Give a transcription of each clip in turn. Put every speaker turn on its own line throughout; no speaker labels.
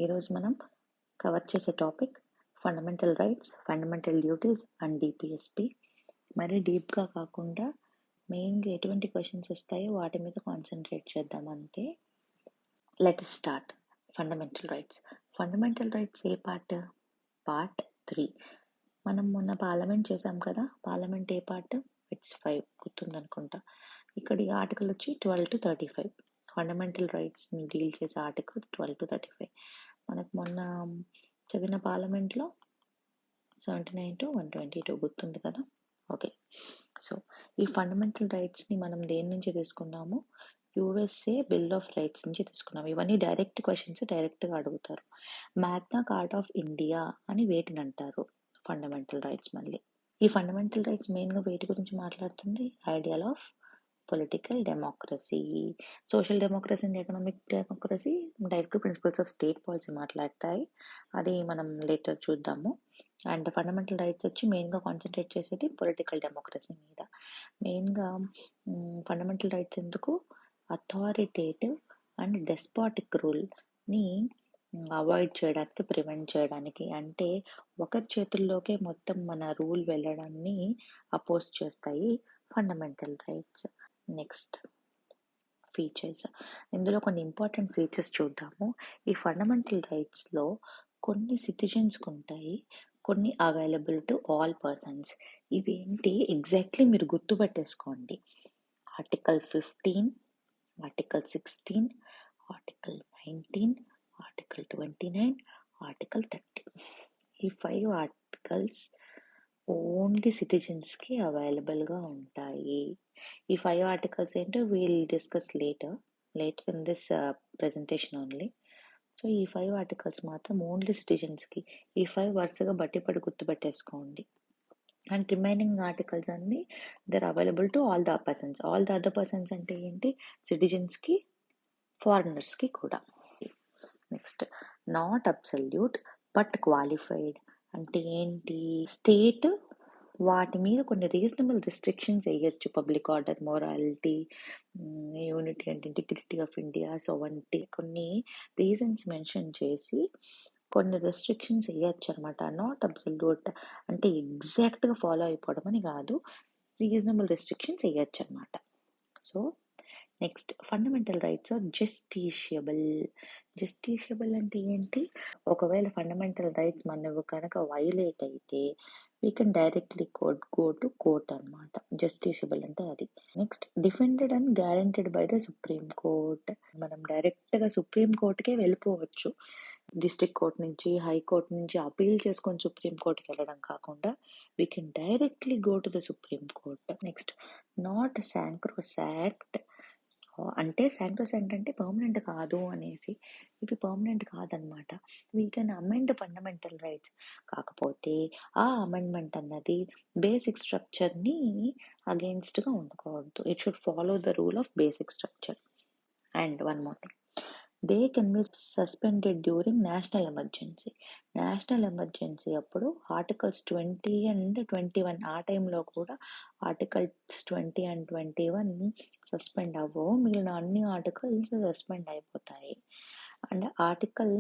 ఈరోజు మనం కవర్ చేసే topic fundamental rights, fundamental duties and DPSP. మరి డీప్గా కాకుండా మెయిన్గా ఎటువంటి క్వశ్చన్స్ వస్తాయో వాటి మీద కాన్సన్ట్రేట్ చేద్దాం అంతే. Let us start. Fundamental rights. Fundamental rights ఏ పార్ట్? పార్ట్ 3. మనం మొన్న పార్లమెంట్ చేసాం కదా. పార్లమెంట్ ఏ పార్ట్? ఇట్స్ 5 గుర్తుందనుకుంటా. ఇక్కడ ఈ ఆర్టికల్ వచ్చి 12 to 35. ఫండమెంటల్ రైట్స్ని డీల్ చేసే ఆర్టికల్ 12 to 35. మనకు మొన్న చదివిన పార్లమెంట్లో 79 to 122 గుర్తుంది కదా. ఓకే, సో ఈ ఫండమెంటల్ రైట్స్ని మనం దేని నుంచి తీసుకున్నాము? యుఎస్ఏ బిల్ ఆఫ్ రైట్స్ నుంచి తీసుకున్నాము. ఇవన్నీ డైరెక్ట్ క్వశ్చన్స్, డైరెక్ట్గా అడుగుతారు. మ్యాగ్నా కార్టా ఆఫ్ ఇండియా అని వేటిని అంటారు? Fundamental rights. మళ్ళీ ఈ ఫండమెంటల్ రైట్స్ మెయిన్గా వేటి గురించి మాట్లాడుతుంది? Ideal of political democracy, social democracy and economic democracy, direct principles of state policy మాట్లాడతాయి. అది మనం లేటర్ చూద్దాము. అండ్ ఫండమెంటల్ రైట్స్ వచ్చి మెయిన్గా కాన్సన్ట్రేట్ చేసేది పొలిటికల్ డెమోక్రసీ మీద. మెయిన్గా ఫండమెంటల్ రైట్స్ ఎందుకు? అథారిటేటివ్ అండ్ డెస్పాటిక్ రూల్ని అవాయిడ్ చేయడానికి, ప్రివెంట్ చేయడానికి. అంటే ఒకరి చేతుల్లోకే మొత్తం మన రూల్ వెళ్ళడాన్ని అపోజ్ చేస్తాయి ఫండమెంటల్ రైట్స్. Next features. ఇందులో కొన్ని ఇంపార్టెంట్ ఫీచర్స్ చూద్దాము. ఈ ఫండమెంటల్ రైట్స్లో కొన్ని సిటిజన్స్కి ఉంటాయి, కొన్ని అవైలబుల్ టు ఆల్ పర్సన్స్. ఇవేంటి ఎగ్జాక్ట్లీ మీరు గుర్తుపెట్టేసుకోండి. Article 15, article 16, article 19, article 29, article 30. ఈ 5 ఆర్టికల్స్ ఓన్లీ సిటిజన్స్కి అవైలబుల్గా ఉంటాయి. ఈ 5 ఆర్టికల్స్ ఏంటో wheel discuss later in this presentation only. So ఈ 5 ఆర్టికల్స్ మాత్రం ఓన్లీ సిటిజన్స్కి. ఈ 5 వరుసగా బట్టి గుర్తుపెట్టేసుకోండి. అండ్ రిమైనింగ్ ఆర్టికల్స్ అన్ని there available to all the persons. All the other persons అంటే ఏంటి? సిటిజన్స్కి, ఫారినర్స్కి కూడా. Next, not absolute but qualified. అంటే ఏంటి? స్టేట్ వాటి మీద కొన్ని రీజనబుల్ రిస్ట్రిక్షన్స్ వేయచ్చు. Public order, morality, unity and integrity of India, so వంటి కొన్ని రీజన్స్ మెన్షన్ చేసి కొన్ని రెస్ట్రిక్షన్స్ వేయచ్చు అనమాట. నాట్ అబ్సల్యూట్ అంటే ఎగ్జాక్ట్గా ఫాలో అయిపోవడం అని కాదు, రీజనబుల్ రెస్ట్రిక్షన్స్ వేయచ్చు అనమాట. So next, fundamental rights are justiciable. Justiciable అంటే ఏంటి? ఒకవేళ ఫండమెంటల్ రైట్స్ మనకు కనుక వైలేట్ అయితే we can directly go to court అనమాట. జస్టిషియబుల్ అంటే అది. Next, defended and guaranteed by the supreme court. మనం డైరెక్ట్గా సుప్రీం కోర్టుకే వెళ్ళిపోవచ్చు. డిస్ట్రిక్ట్ కోర్ట్ నుంచి, హైకోర్టు నుంచి అపీల్ చేసుకొని సుప్రీం కోర్టుకి వెళ్ళడం కాకుండా we can directly go to the supreme court. Next, not sacrosanct. అంటే శాంక్రోసాంక్ట్ అంటే పర్మనెంట్ కాదు అనేసి. ఇవి పర్మనెంట్ కాదనమాట. We can amend fundamental rights. కాకపోతే ఆ అమెండ్మెంట్ అన్నది బేసిక్ స్ట్రక్చర్ని అగెయిన్స్ట్గా ఉండకూడదు. It should follow the rule of basic structure. And one more thing, they can be suspended during national emergency. National emergency అప్పుడు ఆర్టికల్స్ 20 and 21 ఆ టైంలో కూడా articles 20 and 21 suspend అవ్వవు. మిగిలిన అన్ని ఆర్టికల్స్ సస్పెండ్ అయిపోతాయి. And article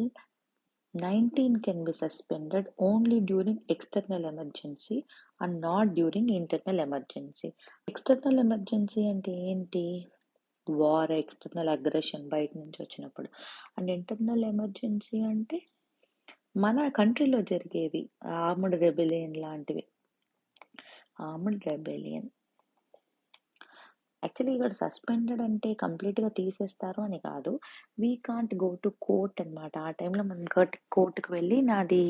19 can be suspended only during external emergency and not during internal emergency. External emergency అంటే ఏంటి? వార్, ఎక్స్టర్నల్ అగ్రెషన్ బయట నుంచి వచ్చినప్పుడు. అండ్ ఇంటర్నల్ ఎమర్జెన్సీ అంటే మన కంట్రీలో జరిగేవి, ఆర్మ్డ్ రెబెలియన్ లాంటివి. ఆర్మ్డ్ రెబెలియన్ యాక్చువల్లీ ఇక్కడ సస్పెండెడ్ అంటే కంప్లీట్గా తీసేస్తారు అని కాదు. We can't go to court అనమాట. ఆ టైంలో మనం కోర్టుకు వెళ్ళి నాది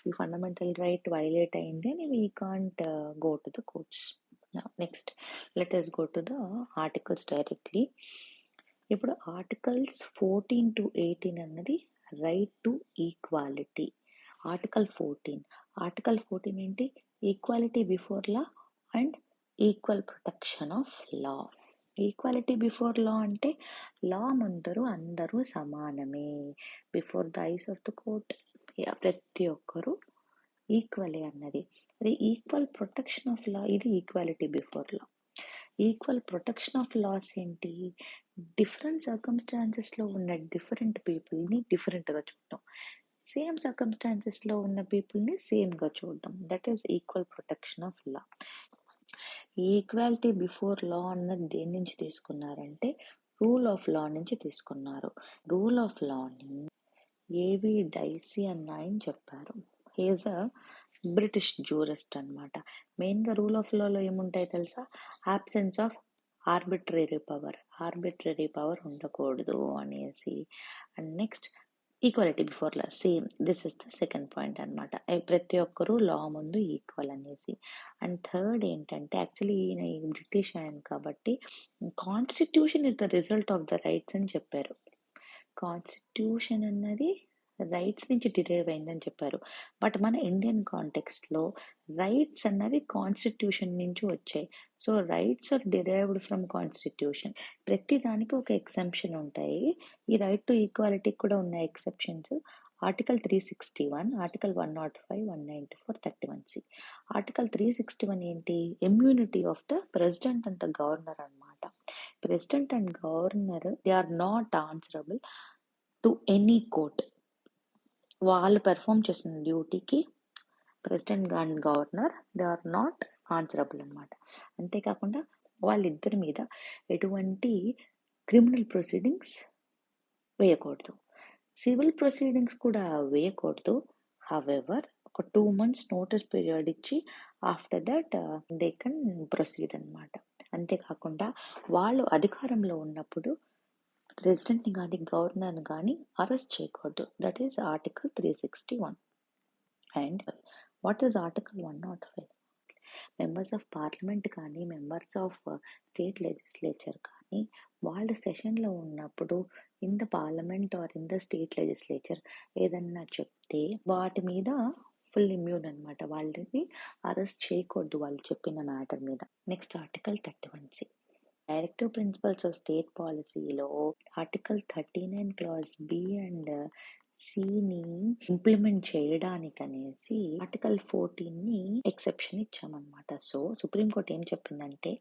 ఈ ఫండమెంటల్ రైట్ వైలేట్ అయింది అని we can't go to the courts. Next, let us go to the articles directly. ఇప్పుడు ఆర్టికల్స్ 14 to 18 అన్నది రైట్ టు ఈక్వాలిటీ. ఆర్టికల్ 14 ఏంటి? Equality before law and equal protection of law. Equality before లా అంటే లా ముందరు అందరూ సమానమే. Before the eyes of the court ప్రతి ఒక్కరు ఈక్వలే అన్నది. అది ఈక్వల్ ప్రొటెక్షన్ ఆఫ్ లా, ఇది equality before law. Equal protection of laws ఏంటి? డిఫరెంట్ సర్కమ్స్టాన్సెస్లో ఉన్న డిఫరెంట్ పీపుల్ని డిఫరెంట్గా చూడటం, సేమ్ సర్కమ్స్టాన్సెస్లో ఉన్న పీపుల్ని సేమ్గా చూడటం, that is equal protection of law. Equality before లా అన్నది దేని నుంచి తీసుకున్నారంటే రూల్ ఆఫ్ లా నుంచి తీసుకున్నారు. రూల్ ఆఫ్ లాని ఏవి డైసీ అన్న ఆయన చెప్పారు. హీఈస్ అ బ్రిటిష్ జూరిస్ట్ అనమాట. మెయిన్గా రూల్ ఆఫ్ లాలో ఏముంటాయి తెలుసా? ఆబ్సెన్స్ ఆఫ్ ఆర్బిట్రరీ పవర్ ఉండకూడదు అనేసి. And next equality before law, same, this is the second point అనమాట. ప్రతి ఒక్కరూ లా ముందు ఈక్వల్ అనేసి. అండ్ థర్డ్ ఏంటంటే యాక్చువల్లీ ఈయన ఈ బ్రిటిష్ ఆయన కాబట్టి constitution is the result of the rights అని చెప్పారు. కాన్స్టిట్యూషన్ అన్నది రైట్స్ నుంచి డిరైవ్ అయిందని చెప్పారు. బట్ మన ఇండియన్ కాంటెక్స్ట్లో రైట్స్ అన్నవి కాన్స్టిట్యూషన్ నుంచి వచ్చాయి. So rights are derived from constitution. ప్రతి దానికి ఒక ఎగ్జంప్షన్ ఉంటాయి. ఈ రైట్ టు ఈక్వాలిటీకి కూడా ఉన్న exceptions article 361, article 105, 194, 31C. Article 361 ఏంటి? Immunity of the president and the governor అనమాట. President and governor they are not answerable to any court. వాళ్ళు పెర్ఫామ్ చేసిన డ్యూటీకి president and governor they are not answerable అనమాట. అంతేకాకుండా వాళ్ళిద్దరి మీద ఎటువంటి క్రిమినల్ ప్రొసీడింగ్స్ వేయకూడదు, సివిల్ ప్రొసీడింగ్స్ కూడా వేయకూడదు. హవెవర్ ఒక 2 months నోటీస్ పీరియడ్ ఇచ్చి after that they can proceed అనమాట. అంతేకాకుండా వాళ్ళు అధికారంలో ఉన్నప్పుడు ప్రెసిడెంట్ని కానీ గవర్నర్ని కానీ అరెస్ట్ చేయకూడదు. That is article 361. And what is article 105? Members of parliament కానీ మెంబర్స్ ఆఫ్ స్టేట్ లెజిస్లేచర్ కానీ వాళ్ళ సెషన్లో ఉన్నప్పుడు in the parliament or in the state legislature ఏదన్నా చెప్తే వాటి మీద ఫుల్ ఇమ్యూన్ అనమాట. వాళ్ళని అరెస్ట్ చేయకూడదు వాళ్ళు చెప్పిన మ్యాటర్ మీద. Next article 31C, directive principles of state పాలసీలో ఆర్టికల్ 39 క్లాజ్ బి అండ్ సిని ఇంప్లిమెంట్ చేయడానికి అనేసి ఆర్టికల్ 14ని ఎక్సెప్షన్ ఇచ్చామన్నమాట. సో సుప్రీంకోర్టు ఏం చెప్పిందంటే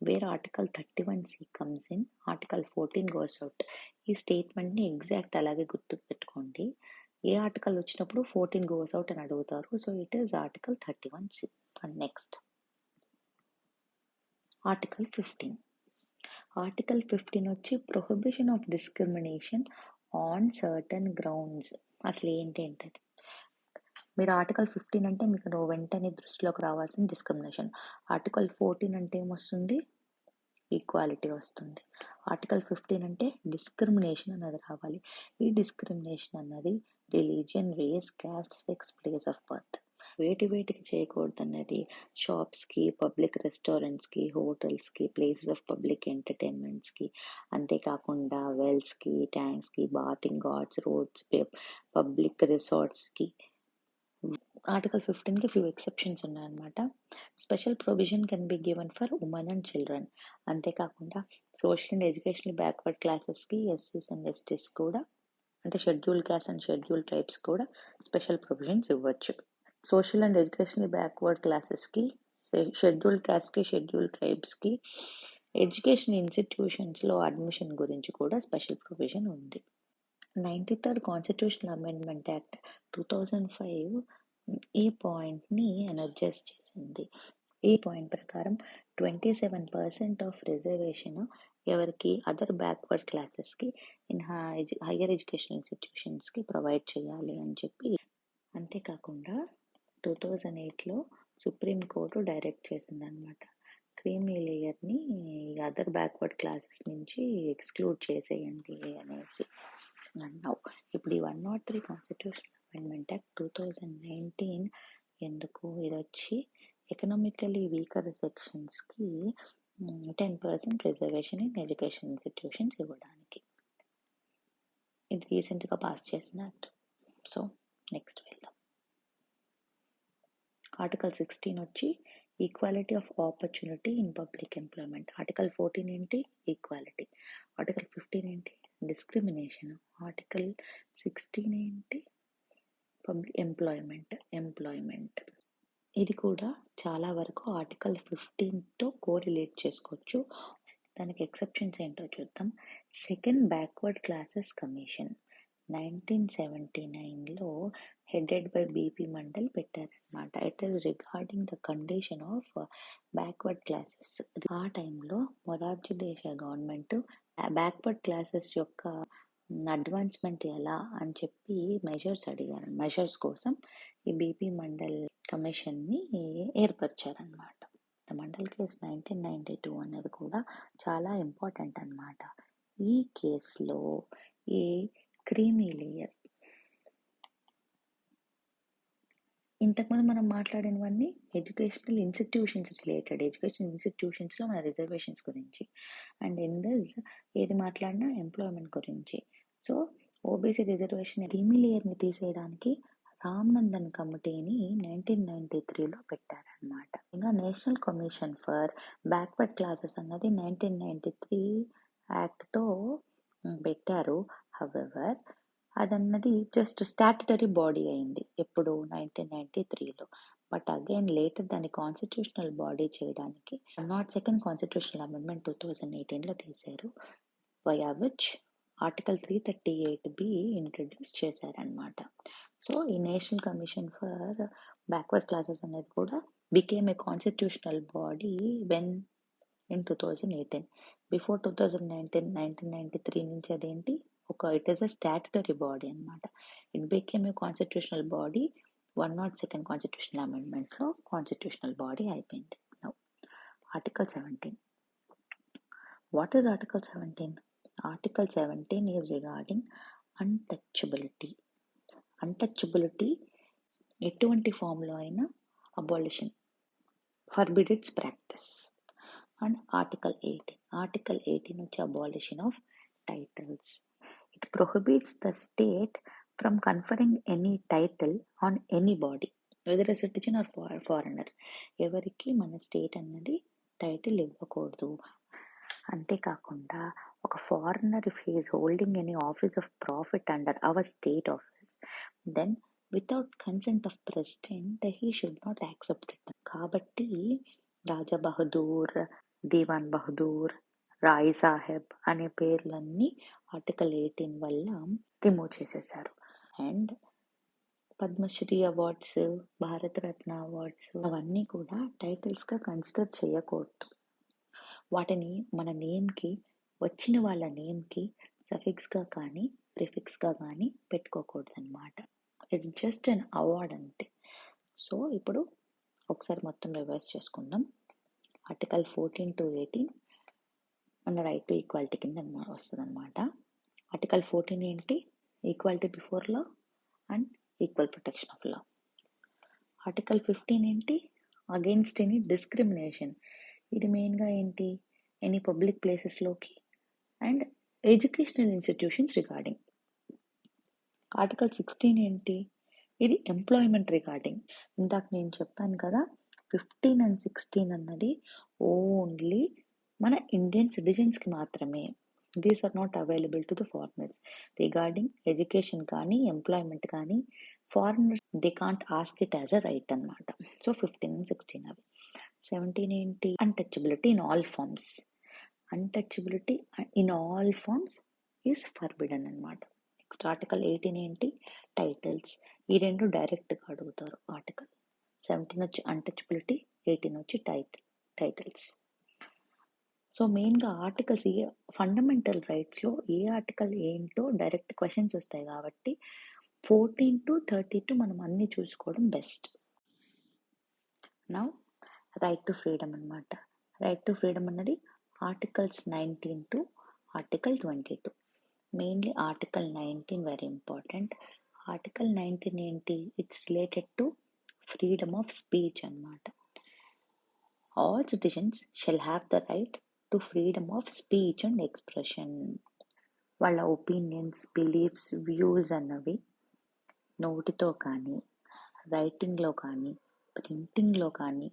where article 31C comes in, article 14 goes out. ఈ స్టేట్మెంట్ని ఎగ్జాక్ట్ అలాగే గుర్తు పెట్టుకోండి. ఏ ఆర్టికల్ వచ్చినప్పుడు 14 గోస్ అవుట్ అని అడుగుతారు. So it is article 31C. And next article 15. Article 15 వచ్చి prohibition of discrimination on certain grounds. అసలు ఏంటంటే మీరు ఆర్టికల్ 15 అంటే మీకు వెంటనే దృష్టిలోకి రావాల్సిన డిస్క్రిమినేషన్. ఆర్టికల్ 14 అంటే ఏమొస్తుంది? ఈక్వాలిటీ వస్తుంది. ఆర్టికల్ 15 అంటే డిస్క్రిమినేషన్ అన్నది రావాలి. ఈ డిస్క్రిమినేషన్ అన్నది religion, race, caste, sex, place of birth వేటికి చేయకూడదు అన్నది షాప్స్కి, పబ్లిక్ రెస్టారెంట్స్కి, హోటల్స్కి, ప్లేసెస్ ఆఫ్ పబ్లిక్ ఎంటర్టైన్మెంట్స్కి, అంతేకాకుండా వెల్స్కి, ట్యాంక్స్కి, బాతింగ్ గార్డ్స్, రోడ్స్, పబ్లిక్ రిసార్ట్స్కి. ఆర్టికల్ 15కి ఫ్యూ ఎక్సెప్షన్స్ ఉన్నాయన్నమాట. Special provision can be given for women and children. అంతేకాకుండా సోషల్ అండ్ ఎడ్యుకేషనల్ బ్యాక్వర్డ్ క్లాసెస్కి, ఎస్సీస్ అండ్ ఎస్టీస్ కూడా, అంటే schedule caste and schedule tribes కూడా స్పెషల్ ప్రొవిజన్స్ ఇవ్వచ్చు. సోషల్ అండ్ ఎడ్యుకేషనల్ బ్యాక్వర్డ్ క్లాసెస్కి, షెడ్యూల్ క్యాస్ట్కి, షెడ్యూల్ ట్రైబ్స్కి ఎడ్యుకేషన్ ఇన్స్టిట్యూషన్స్లో అడ్మిషన్ గురించి కూడా స్పెషల్ ప్రొవిజన్ ఉంది. 93rd కాన్స్టిట్యూషనల్ అమెండ్మెంట్ యాక్ట్ 2005 ఈ పాయింట్ని ఎనర్జైజ్ చేసింది. ఈ పాయింట్ ప్రకారం 27% ఆఫ్ రిజర్వేషన్ ఎవరికి? అదర్ బ్యాక్వర్డ్ క్లాసెస్కి ఇన్ హైయర్ ఎడ్యుకేషన్ ఇన్స్టిట్యూషన్స్కి ప్రొవైడ్ చేయాలి అని చెప్పి. అంతేకాకుండా 2008లో సుప్రీంకోర్టు డైరెక్ట్ చేసిందనమాట, క్రీమీ లేయర్ని అదర్ బ్యాక్వర్డ్ క్లాసెస్ నుంచి ఎక్స్క్లూడ్ చేసేయండి అనేసి అన్నావు. ఇప్పుడు ఈ 103 కాన్స్టిట్యూషనల్ అమెండ్మెంట్ యాక్ట్ 2019 ఎందుకు? ఇది వచ్చి ఎకనామికలీ వీకర్ సెక్షన్స్కి 10% రిజర్వేషన్ ఇన్ ఎడ్యుకేషన్ ఇన్స్టిట్యూషన్స్ ఇవ్వడానికి. ఇది రీసెంట్గా పాస్ చేసిన యాక్ట్. సో నెక్స్ట్ వెళ్దాం. ఆర్టికల్ 16 వచ్చి equality of opportunity in public employment. Article 14 ఏంటి? ఈక్వాలిటీ. ఆర్టికల్ 15 ఏంటి? డిస్క్రిమినేషన్. ఆర్టికల్ 16 ఏంటి? Public employment. ఇది కూడా చాలా వరకు ఆర్టికల్ 15తో కోరిలేట్ చేసుకోవచ్చు. దానికి ఎక్సెప్షన్స్ ఏంటో చూద్దాం. సెకండ్ బ్యాక్వర్డ్ క్లాసెస్ కమిషన్ 1979లో హెడెడ్ బై బీపీ మండల్ పెట్టారనమాట. It is regarding the condition of backward classes. ఆ టైంలో Morarji Desai government backward classes యొక్క అడ్వాన్స్మెంట్ ఎలా అని చెప్పి మెజర్స్ అడిగారు. మెజర్స్ కోసం ఈ బీపీ మండల్ కమిషన్ని ఏర్పరిచారనమాట. ద మండల్ కేస్ 1992 అనేది కూడా చాలా ఇంపార్టెంట్ అన్నమాట. ఈ కేసులో ఈ క్రీమీ లేయర్, ఇంతకుముందు మనం మాట్లాడినవన్నీ ఎడ్యుకేషనల్ ఇన్స్టిట్యూషన్స్ రిలేటెడ్, ఎడ్యుకేషనల్ ఇన్స్టిట్యూషన్స్లో మన రిజర్వేషన్స్ గురించి, అండ్ ఇన్ దిస్ ఏది మాట్లాడినా ఎంప్లాయ్మెంట్ గురించి. సో ఓబీసీ రిజర్వేషన్ క్రీమీ లేయర్ని తీసేయడానికి రామ్నందన్ కమిటీని 1993లో పెట్టారనమాట. ఇంకా national commission for backward classes అన్నది 1993 యాక్ట్తో పెట్టారు. హవెవర్ అదన్నది జస్ట్ స్టాట్యుటరీ బాడీ అయింది ఎప్పుడు 1993లో. బట్ అగైన్ లేటర్ దాన్ని కాన్స్టిట్యూషనల్ బాడీ చేయడానికి 102nd కాన్స్టిట్యూషనల్ అమెండ్మెంట్ 2018లో తీశారు. Via which article 338B introduce చేశారనమాట. సో ఈ national commission for backward classes అనేది కూడా became a constitutional body when in 2018. Before 1993 నుంచి అదేంటి it is a statutory body అనమాట. It became a constitutional body 102nd constitutional అమెండ్మెంట్లో constitutional body అయిపోయింది. Now article 17. What is article 17? Article 17 is regarding untouchability. Untouchability ఎటువంటి ఫామ్లో అయినా abolition, forbid its practice. And article 18 వచ్చి abolition of titles. It prohibits the state from conferring any title on any body whether a citizen or foreigner. ఎవరికి మన state అన్నది title ఇవ్వకూడదు. అంతేకాకుండా ఒక foreigner if he is holding any office of profit under our state office, then without consent of president he should not accept it. కాబట్టి రాజా బహదూర్, దివాన్ బహదూర్, రాయ్ సాహెబ్ అనే పేర్లన్నీ article 18 వల్ల రిమూవ్ చేసేసారు. And Padma Shri awards, Bharat Ratna awards అవన్నీ కూడా టైటిల్స్గా కన్సిడర్ చేయకూడదు. వాటిని మన నేమ్కి, వచ్చిన వాళ్ళ నేమ్కి సఫిక్స్గా కానీ ప్రిఫిక్స్గా కానీ పెట్టుకోకూడదు అనమాట. ఇట్స్ జస్ట్ అన్ అవార్డ్ అంతే. సో ఇప్పుడు ఒకసారి మొత్తం రివైజ్ చేసుకుందాం. ఆర్టికల్ 14 to 18 మన రైట్ టు ఈక్వాలిటీ కింద వస్తుంది అనమాట. ఆర్టికల్ 14 ఏంటి? Equality before law and equal protection of law. Article 15 ఏంటి? Against any discrimination. ఇది మెయిన్గా ఏంటి? ఎనీ పబ్లిక్ ప్లేసెస్లోకి and educational institutions regarding. Article 16 ఏంటి? ఇది ఎంప్లాయ్మెంట్ రిగార్డింగ్. ఇందాక నేను చెప్పాను కదా, 15 and 16 అన్నది ఓన్లీ మన ఇండియన్ సిటిజన్స్కి మాత్రమే. These are not available to the foreigners. Regarding education కానీ ఎంప్లాయ్మెంట్ కానీ foreigners they can't ask it as a right అనమాట. సో 15 and 16 అవి. 17 ఏంటి? Untouchability in all forms. Untouchability in all forms is forbidden అనమాట. Next article 18 ఏంటి? Titles. ఈ రెండు డైరెక్ట్గా అడుగుతారు. ఆర్టికల్ 17 వచ్చి అన్టచబిలిటీ, 18 వచ్చి టైటిల్స్. సో మెయిన్గా ఆర్టికల్స్ ఫండమెంటల్ రైట్స్లో ఏ ఆర్టికల్ ఏంటో డైరెక్ట్ క్వశ్చన్స్ వస్తాయి కాబట్టి 14 to 32 మనం అన్నీ చూసుకోవడం best. Now right to freedom అనమాట. రైట్ టు ఫ్రీడమ్ అన్నది articles 19 to article 22. Mainly article 19 very important. Article 19 ఏంటి? It's related to freedom of speech అనమాట. All citizens shall have the right to freedom of speech and expression. వాళ్ళ opinions, beliefs, views అన్నవి నోటితో కానీ, రైటింగ్లో కానీ, ప్రింటింగ్లో కానీ,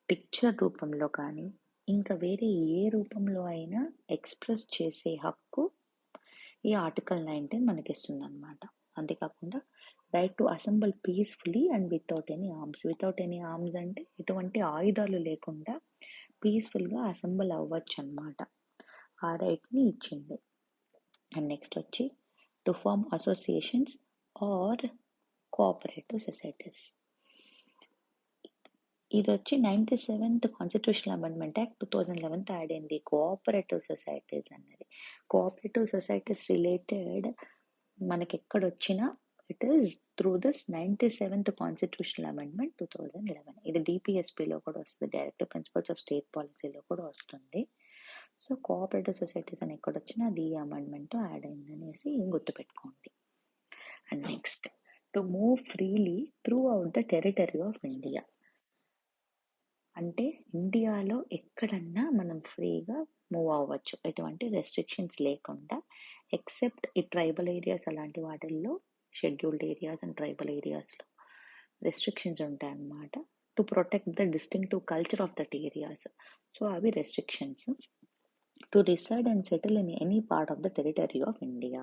picture రూపంలో కానీ, ఇంకా వేరే ఏ రూపంలో అయినా ఎక్స్ప్రెస్ చేసే హక్కు ఈ ఆర్టికల్ 19 మనకి ఇస్తుంది అనమాట. అంతేకాకుండా right to assemble peacefully and without any arms. Without any arms అంటే ఎటువంటి ఆయుధాలు లేకుండా పీస్ఫుల్గా అసెంబుల్ అవ్వచ్చు అనమాట. ఆ రైట్ని ఇచ్చింది. అండ్ నెక్స్ట్ వచ్చి to form associations or cooperative societies. ఇది వచ్చి 97th constitutional amendment act 2011 add అయింది కోఆపరేటివ్ సొసైటీస్ అన్నది. కోఆపరేటివ్ సొసైటీస్ రిలేటెడ్ మనకి ఎక్కడొచ్చినా it is through this 97th constitutional amendment 2011. ఇది డిపిఎస్పిలో కూడా వస్తుంది, డైరెక్టివ్ ప్రిన్సిపల్స్ ఆఫ్ స్టేట్ పాలసీలో కూడా వస్తుంది. సో కోఆపరేటివ్ సొసైటీస్ అని ఎక్కడొచ్చినా అది ఈ అమెండ్మెంట్ యాడ్ అయిందనేసి గుర్తుపెట్టుకోండి. And next to move freely through out the territory of India. అంటే ఇండియాలో ఎక్కడన్నా మనం ఫ్రీగా మూవ్ అవ్వచ్చు, ఎటువంటి రెస్ట్రిక్షన్స్ లేకుండా, ఎక్సెప్ట్ ఈ ట్రైబల్ ఏరియాస్ అలాంటి వాటిల్లో, షెడ్యూల్డ్ ఏరియాస్ అండ్ ట్రైబల్ ఏరియాస్లో రెస్ట్రిక్షన్స్ ఉంటాయన్నమాట. To protect the distinctive culture of that areas. So అవి restrictions. To reside and settle in any part of the territory of India.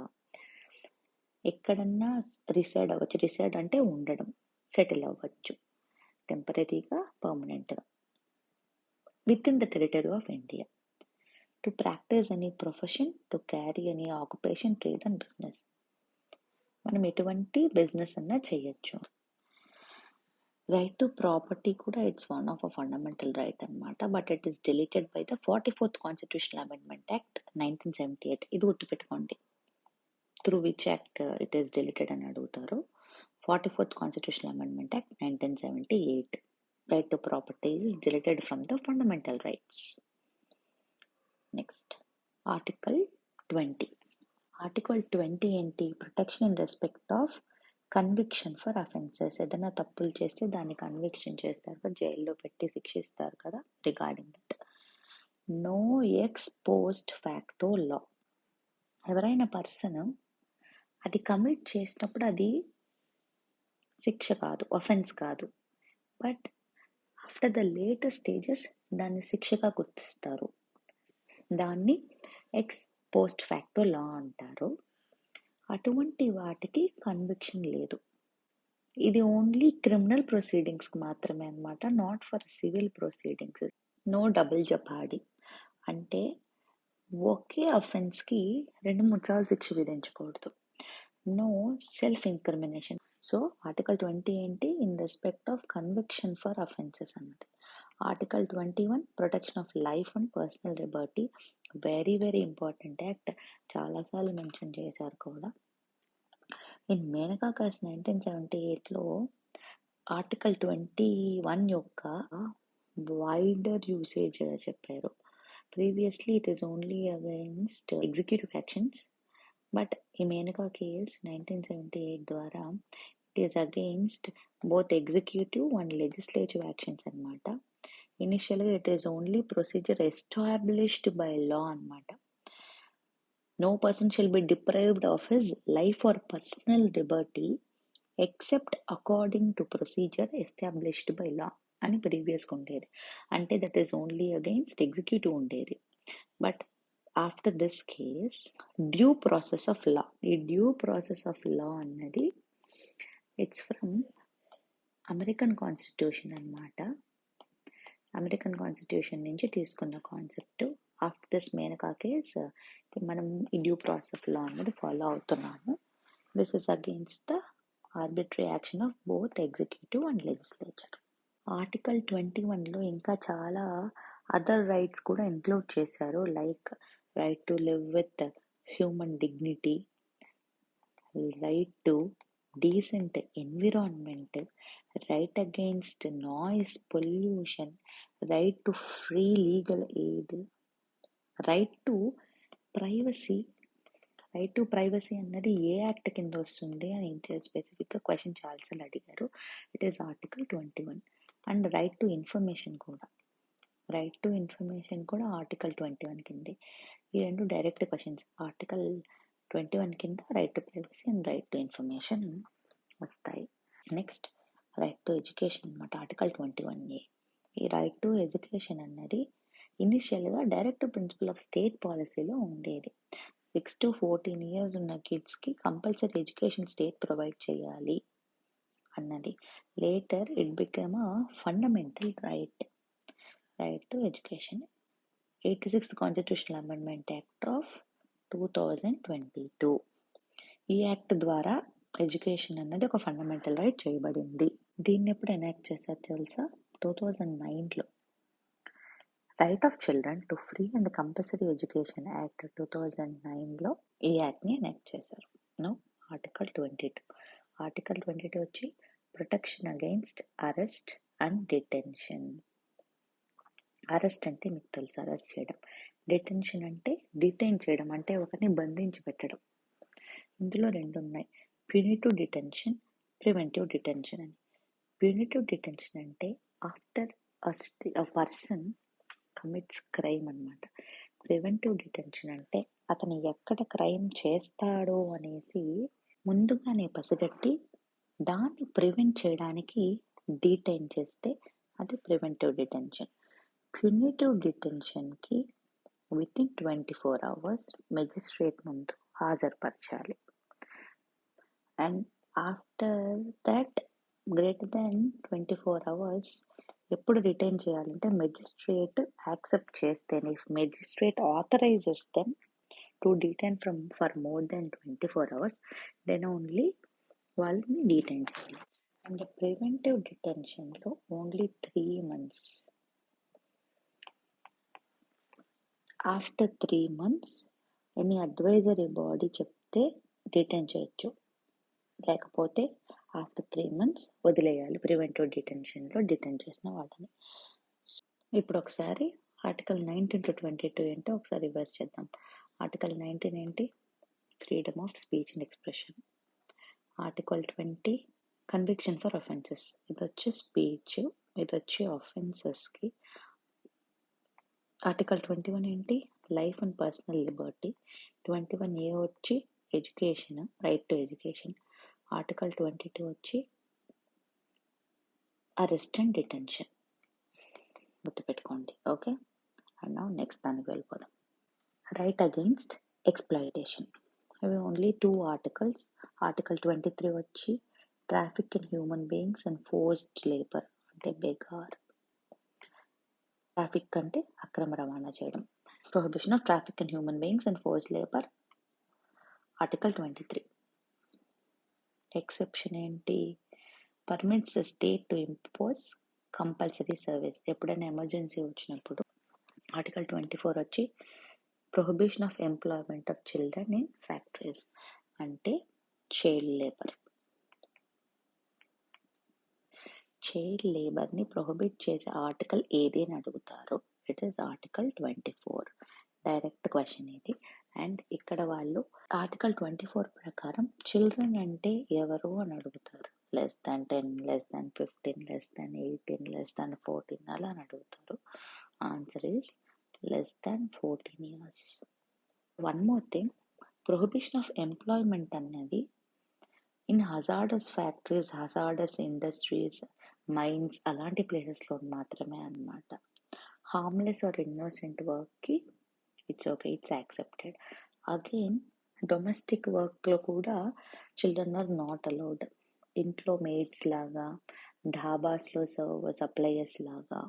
ఎక్కడన్నా reside అవ్వచ్చు. Reside అంటే ఉండడం, settle అవ్వచ్చు టెంపరీగా, పర్మనెంట్గా within the territory of India. To practice any profession, to carry any occupation, trade and business. మనం ఎటువంటి business అన్నా చేయొచ్చు. రైట్ టు ప్రాపర్టీ కూడా it's one of a fundamental right అనమాట. But it is deleted by the 44th constitutional amendment act 1978. ఇది గుర్తుపెట్టుకోండి. Through which act it is deleted అని అడుగుతారు. 44th constitutional amendment act 1978. Right to property is deleted from the fundamental rights. Next, Article 20. Article 20 ఏంటి? Protection in respect of conviction for offences. ఏదైనా తప్పులు చేస్తే దాన్ని conviction చేస్తారు కదా, జైల్లో పెట్టి శిక్షిస్తారు కదా, regarding that. No ex post facto law. ఎవరైనా పర్సన్ అది కమిట్ చేసినప్పుడు అది శిక్ష కాదు, అఫెన్స్ కాదు. But after the later stages దాన్ని శిక్షగా గుర్తిస్తారు. దాన్ని ఎక్స్ పోస్ట్ ఫ్యాక్టో లా అంటారు. అటువంటి వాటికి కన్విక్షన్ లేదు. ఇది ఓన్లీ క్రిమినల్ ప్రొసీడింగ్స్కి మాత్రమే అనమాట, not for civil proceedings. No double jeopardy అంటే ఒకే అఫెన్స్కి 2-3 సార్లు శిక్ష విధించకూడదు. No self incrimination. So article 20 ఏంటి? In respect of conviction for offences అన్నది. Article 21 protection of life and personal liberty. Very very important act, చాలాసార్లు మెన్షన్ చేశారు కూడా. ఇన్ మేనకా కేస్ 1978లో ఆర్టికల్ 21 యొక్క వైడర్ యూసేజ్ చెప్పారు. ప్రీవియస్లీ it is only against executive actions, but ఈ మేనకా కేస్ 1978 ద్వారా it is against both executive and legislative actions అనమాట. ఇనిషియల్గా it is only procedure established by law అనమాట. No person shall be deprived of his life or personal liberty except according to procedure established by law అని ప్రీవియస్గా ఉండేది. అంటే that is only against executive ఉండేది. But after this case due process of law. ఈ due process of law అన్నది it's from American constitution అనమాట. American constitution నుంచి తీసుకున్న concept. After this Maneka case మనం ఈ డ్యూ ప్రాసెస్ ఆఫ్ లా అన్నది follow అవుతున్నాము. This is against the arbitrary action of both executive and legislature. Article 21లో ఇంకా చాలా అదర్ రైట్స్ కూడా ఇంక్లూడ్ చేశారు. Like right to live with human dignity, right to decent environment, right against noise pollution, right to free legal aid, right to privacy. Right to privacy అన్నది ఏ act కింద వస్తుంది అని స్పెసిఫిక్గా క్వశ్చన్ చాలాసార్లు అడిగారు. It is article 21. And right to information కూడా, right to information కూడా ఆర్టికల్ 21 కింద. ఈ రెండు డైరెక్ట్ క్వశ్చన్స్. ఆర్టికల్ 21 కింద right to privacy and right to information వస్తాయి. నెక్స్ట్ రైట్ టు ఎడ్యుకేషన్ అనమాట, ఆర్టికల్ 21A. ఈ రైట్ టు ఎడ్యుకేషన్ అన్నది ఇనిషియల్గా డైరెక్ట్ ప్రిన్సిపల్ ఆఫ్ స్టేట్ పాలసీలో ఉండేది. 6 to 14 years ఉన్న కిడ్స్కి కంపల్సరీ ఎడ్యుకేషన్ స్టేట్ ప్రొవైడ్ చేయాలి అన్నది. Later it become a fundamental right to education. 86th constitutional amendment act of 2022. ఈ యాక్ట్ ద్వారా ఎడ్యుకేషన్ అన్నది ఒక ఫండమెంటల్ రైట్ చేయబడింది. దీన్ని ఎప్పుడు ఎనాక్ట్ చేశారు తెలుసా? 2009లో. Right of children to free and compulsory education act 2009లో ఈ యాక్ట్ని ఎనాక్ట్ చేశారు. ఆర్టికల్ 22. ఆర్టికల్ 22 వచ్చి protection against arrest and detention. Arrest అంటే మీకు తెలుసు, అరెస్ట్ చేయడం. డిటెన్షన్ అంటే డిటైన్ చేయడం, అంటే ఒకరిని బంధించి పెట్టడం. ఇందులో రెండు ఉన్నాయి, ప్యూనిటివ్ డిటెన్షన్, ప్రివెంటివ్ డిటెన్షన్ అని. ప్యూనిటివ్ డిటెన్షన్ అంటే after a person commits crime అన్నమాట. ప్రివెంటివ్ డిటెన్షన్ అంటే అతను ఎక్కడ క్రైమ్ చేస్తాడో అనేసి ముందుగానే పసిగట్టి దాన్ని ప్రివెంట్ చేయడానికి డిటైన్ చేస్తే అది ప్రివెంటివ్ డిటెన్షన్. ప్యూనిటివ్ డిటెన్షన్కి వితిన్ 24 hours మెజిస్ట్రేట్ ముందు హాజరుపరచాలి. And after that greater than 24 hours ఎప్పుడు రిటైన్ చేయాలంటే మెజిస్ట్రేట్ యాక్సెప్ట్ చేస్తేనే. If magistrate authorises them to detain for more than 24 hours, then only వాళ్ళని డిటైన్ చేయాలి. అండ్ ప్రివెంటివ్ డిటెన్షన్లో only 3 months. After 3 months any advisory body చెప్తే detain చేయొచ్చు, లేకపోతే after 3 months వదిలేయాలి ప్రివెంటివ్ డిటెన్షన్లో డిటైన్ చేసిన వాళ్ళని. ఇప్పుడు ఒకసారి ఆర్టికల్ 19 to 22 ఏంటో ఒకసారి రివర్స్ చేద్దాం. ఆర్టికల్ 19 ఏంటి? Freedom of speech and expression. Article 20 conviction for offences. ఇది వచ్చి స్పీచ్, ఇది వచ్చి అఫెన్సెస్కి. ఆర్టికల్ 21 ఏంటి? Life and personal liberty. 21A వచ్చి education, right to education. Article 22 వచ్చి అరెస్ట్ అండ్ డిటెన్షన్. గుర్తుపెట్టుకోండి, ఓకే. అండ్ నౌ నెక్స్ట్ దానికి వెళ్ళిపోదాం. Right against exploitation. ఇవి ఓన్లీ 2 articles. ఆర్టికల్ 23 వచ్చి traffic in human beings and forced labour, అంటే begar. Traffic అంటే అక్రమ రవాణా చేయడం. Prohibition of traffic in human beings and forced labour, article 23. Exception ఏంటి? Permits state to impose compulsory service. ఎప్పుడైనా emergency వచ్చినప్పుడు. ఆర్టికల్ 24 వచ్చి prohibition of employment of children in factories, అంటే చైల్డ్ లేబర్. చైల్డ్ లేబర్ని ప్రొహిబిట్ చేసే ఆర్టికల్ ఏది అని అడుగుతారు. It is article 24. Direct question ఇది. అండ్ ఇక్కడ వాళ్ళు ఆర్టికల్ 24 ప్రకారం చిల్డ్రన్ అంటే ఎవరు అని అడుగుతారు. less than 10, less than 15, less than 18, less than 14 అలా అని అడుగుతారు. Answer is less than 14 years. One more thing, prohibition of employment అన్నది in hazardous factories, hazardous industries, mines అలాంటి ప్లేసెస్లో మాత్రమే అన్నమాట. హార్మ్లెస్ ఆర్ ఇన్నోసెంట్ వర్క్కి it's okay, it's accepted. Again domestic వర్క్లో కూడా చిల్డ్రన్ ఆర్ నాట్ అలౌడ్. ఇంట్లో మేడ్స్ లాగా, ధాబాస్లో సప్లయర్స్ లాగా,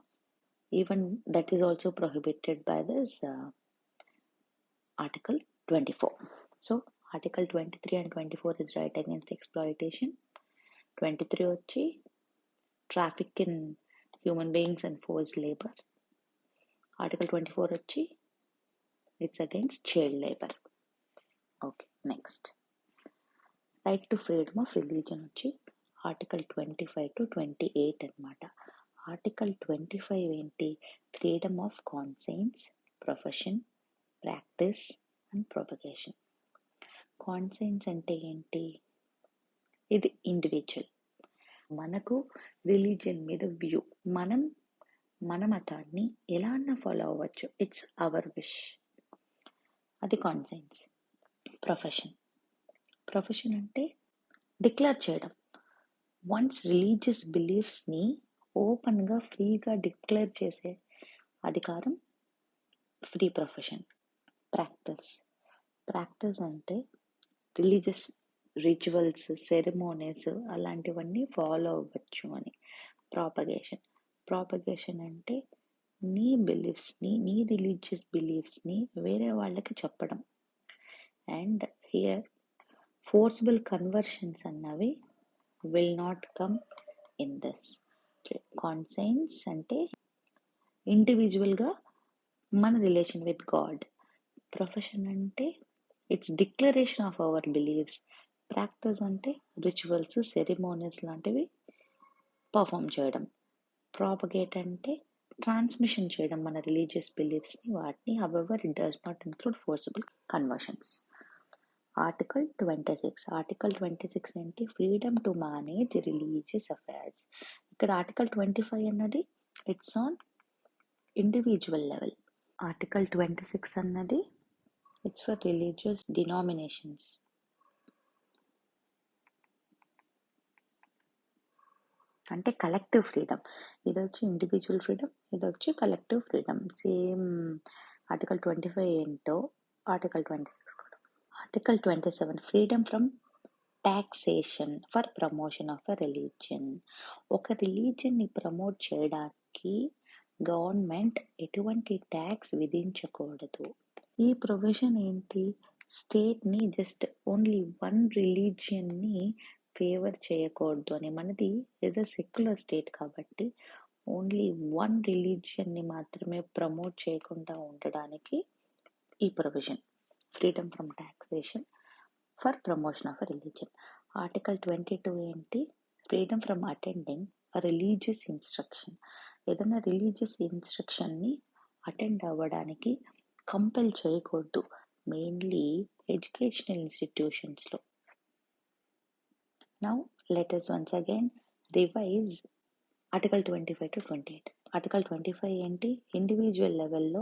even that is also prohibited by this article 24. So article 23 and 24 is right against exploitation. 23 వచ్చి traffic in human beings and forced labour. Article 24 వచ్చి it's against child labour. Okay, next right to freedom of religion వచ్చి article 25 to 28 అన్నమాట. Article 25 ఏంటి? Freedom of conscience, profession, practice and propagation. Conscience అంటే ఏంటి? ఇది individual. మనకు religion మీద view, మన మతాన్ని ఎలా అన్నా ఫాలో అవ్వచ్చు, ఇట్స్ అవర్ విష్, అది కాన్సైన్స్. ప్రొఫెషన్ అంటే డిక్లేర్ చేయడం. వన్స్ రిలీజియస్ బిలీఫ్స్ని ఓపెన్గా ఫ్రీగా డిక్లేర్ చేసే అధికారం ఫ్రీ ప్రొఫెషన్. ప్రాక్టీస్ అంటే రిలీజియస్ రిచువల్స్, సెరమోనీస్ అలాంటివన్నీ ఫాలో అవ్వచ్చు అని. ప్రాపగేషన్ అంటే నీ బిలీఫ్స్ని, నీ రిలీజియస్ బిలీఫ్స్ని వేరే వాళ్ళకి చెప్పడం. అండ్ హియర్ ఫోర్సిబుల్ కన్వర్షన్స్ అన్నవి will not come in this. Conscience అంటే ఇండివిజువల్గా మన రిలేషన్ విత్ గాడ్. ప్రొఫెషన్ అంటే it's declaration of our believes. Practice అంటే రిచువల్స్, సెరిమోనీస్ లాంటివి పర్ఫామ్ చేయడం. ప్రాపగేట్ అంటే ట్రాన్స్మిషన్ చేయడం మన రిలీజియస్ బిలీఫ్స్ని, వాటిని. However it does not include forcible conversions. Article 26 ఏంటి? Freedom to manage religious affairs. ఇక్కడ ఆర్టికల్ 25 అన్నది it's on individual level. Article 26 అన్నది ఇట్స్ ఫర్ రిలీజియస్ డినామినేషన్స్. అంటే కలెక్టివ్ ఫ్రీడమ్. ఇది వచ్చి ఇండివిజువల్ ఫ్రీడమ్, ఇది వచ్చి కలెక్టివ్ ఫ్రీడమ్. సేమ్ ఆర్టికల్ 25 ఏంటో ఆర్టికల్ 26 కూడా. Article 27 freedom from taxation for promotion of a religion. ఒక రిలీజియన్ని ప్రమోట్ చేయడానికి గవర్నమెంట్ ఎటువంటి ట్యాక్స్ విధించకూడదు. ఈ ప్రొవిజన్ ఏంటి? స్టేట్ని జస్ట్ ఓన్లీ వన్ రిలీజియన్ని ఫేవర్ చేయకూడదు అని. మనది ఈజ్ అ సెక్యులర్ స్టేట్ కాబట్టి ఓన్లీ వన్ రిలీజియన్ని మాత్రమే ప్రమోట్ చేయకుండా ఉండడానికి ఈ provision. Freedom from taxation for promotion of a religion. Article 22 ఏంటి? Freedom from attending religious instruction. ఏదైనా రిలీజియస్ ఇన్స్ట్రక్షన్ని అటెండ్ అవ్వడానికి కంపెల్ చేయకూడదు, మెయిన్లీ ఎడ్యుకేషనల్ ఇన్స్టిట్యూషన్స్లో. Now let us once again revise article 25 to 28. Article 25 ఏంటి? ఇండివిజువల్ లెవెల్లో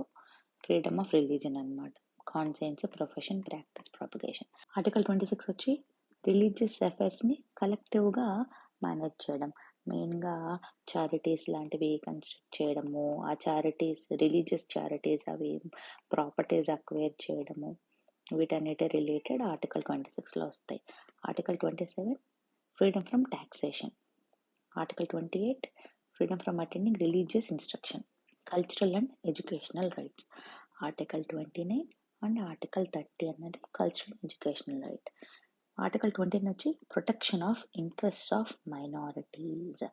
ఫ్రీడమ్ ఆఫ్ రిలీజన్ అన్నమాట. Conscience, profession, practice, propagation. Article 26 వచ్చి religious అఫైర్స్ని కలెక్టివ్గా manage చేయడం. మెయిన్గా చారిటీస్ లాంటివి కన్స్ట్రక్ట్ చేయడము, ఆ చారిటీస్, రిలీజియస్ చారిటీస్, అవి ప్రాపర్టీస్ అక్వైర్ చేయడము, వీటన్నిటి రిలేటెడ్ ఆర్టికల్ 26లో వస్తాయి. Article 27 freedom from taxation. Article 28 freedom from attending religious instruction. Cultural and educational rights. Article 29 and article 30 అన్నది కల్చరల్ ఎడ్యుకేషనల్ రైట్. ఆర్టికల్ 29 వచ్చి protection of interest of minorities.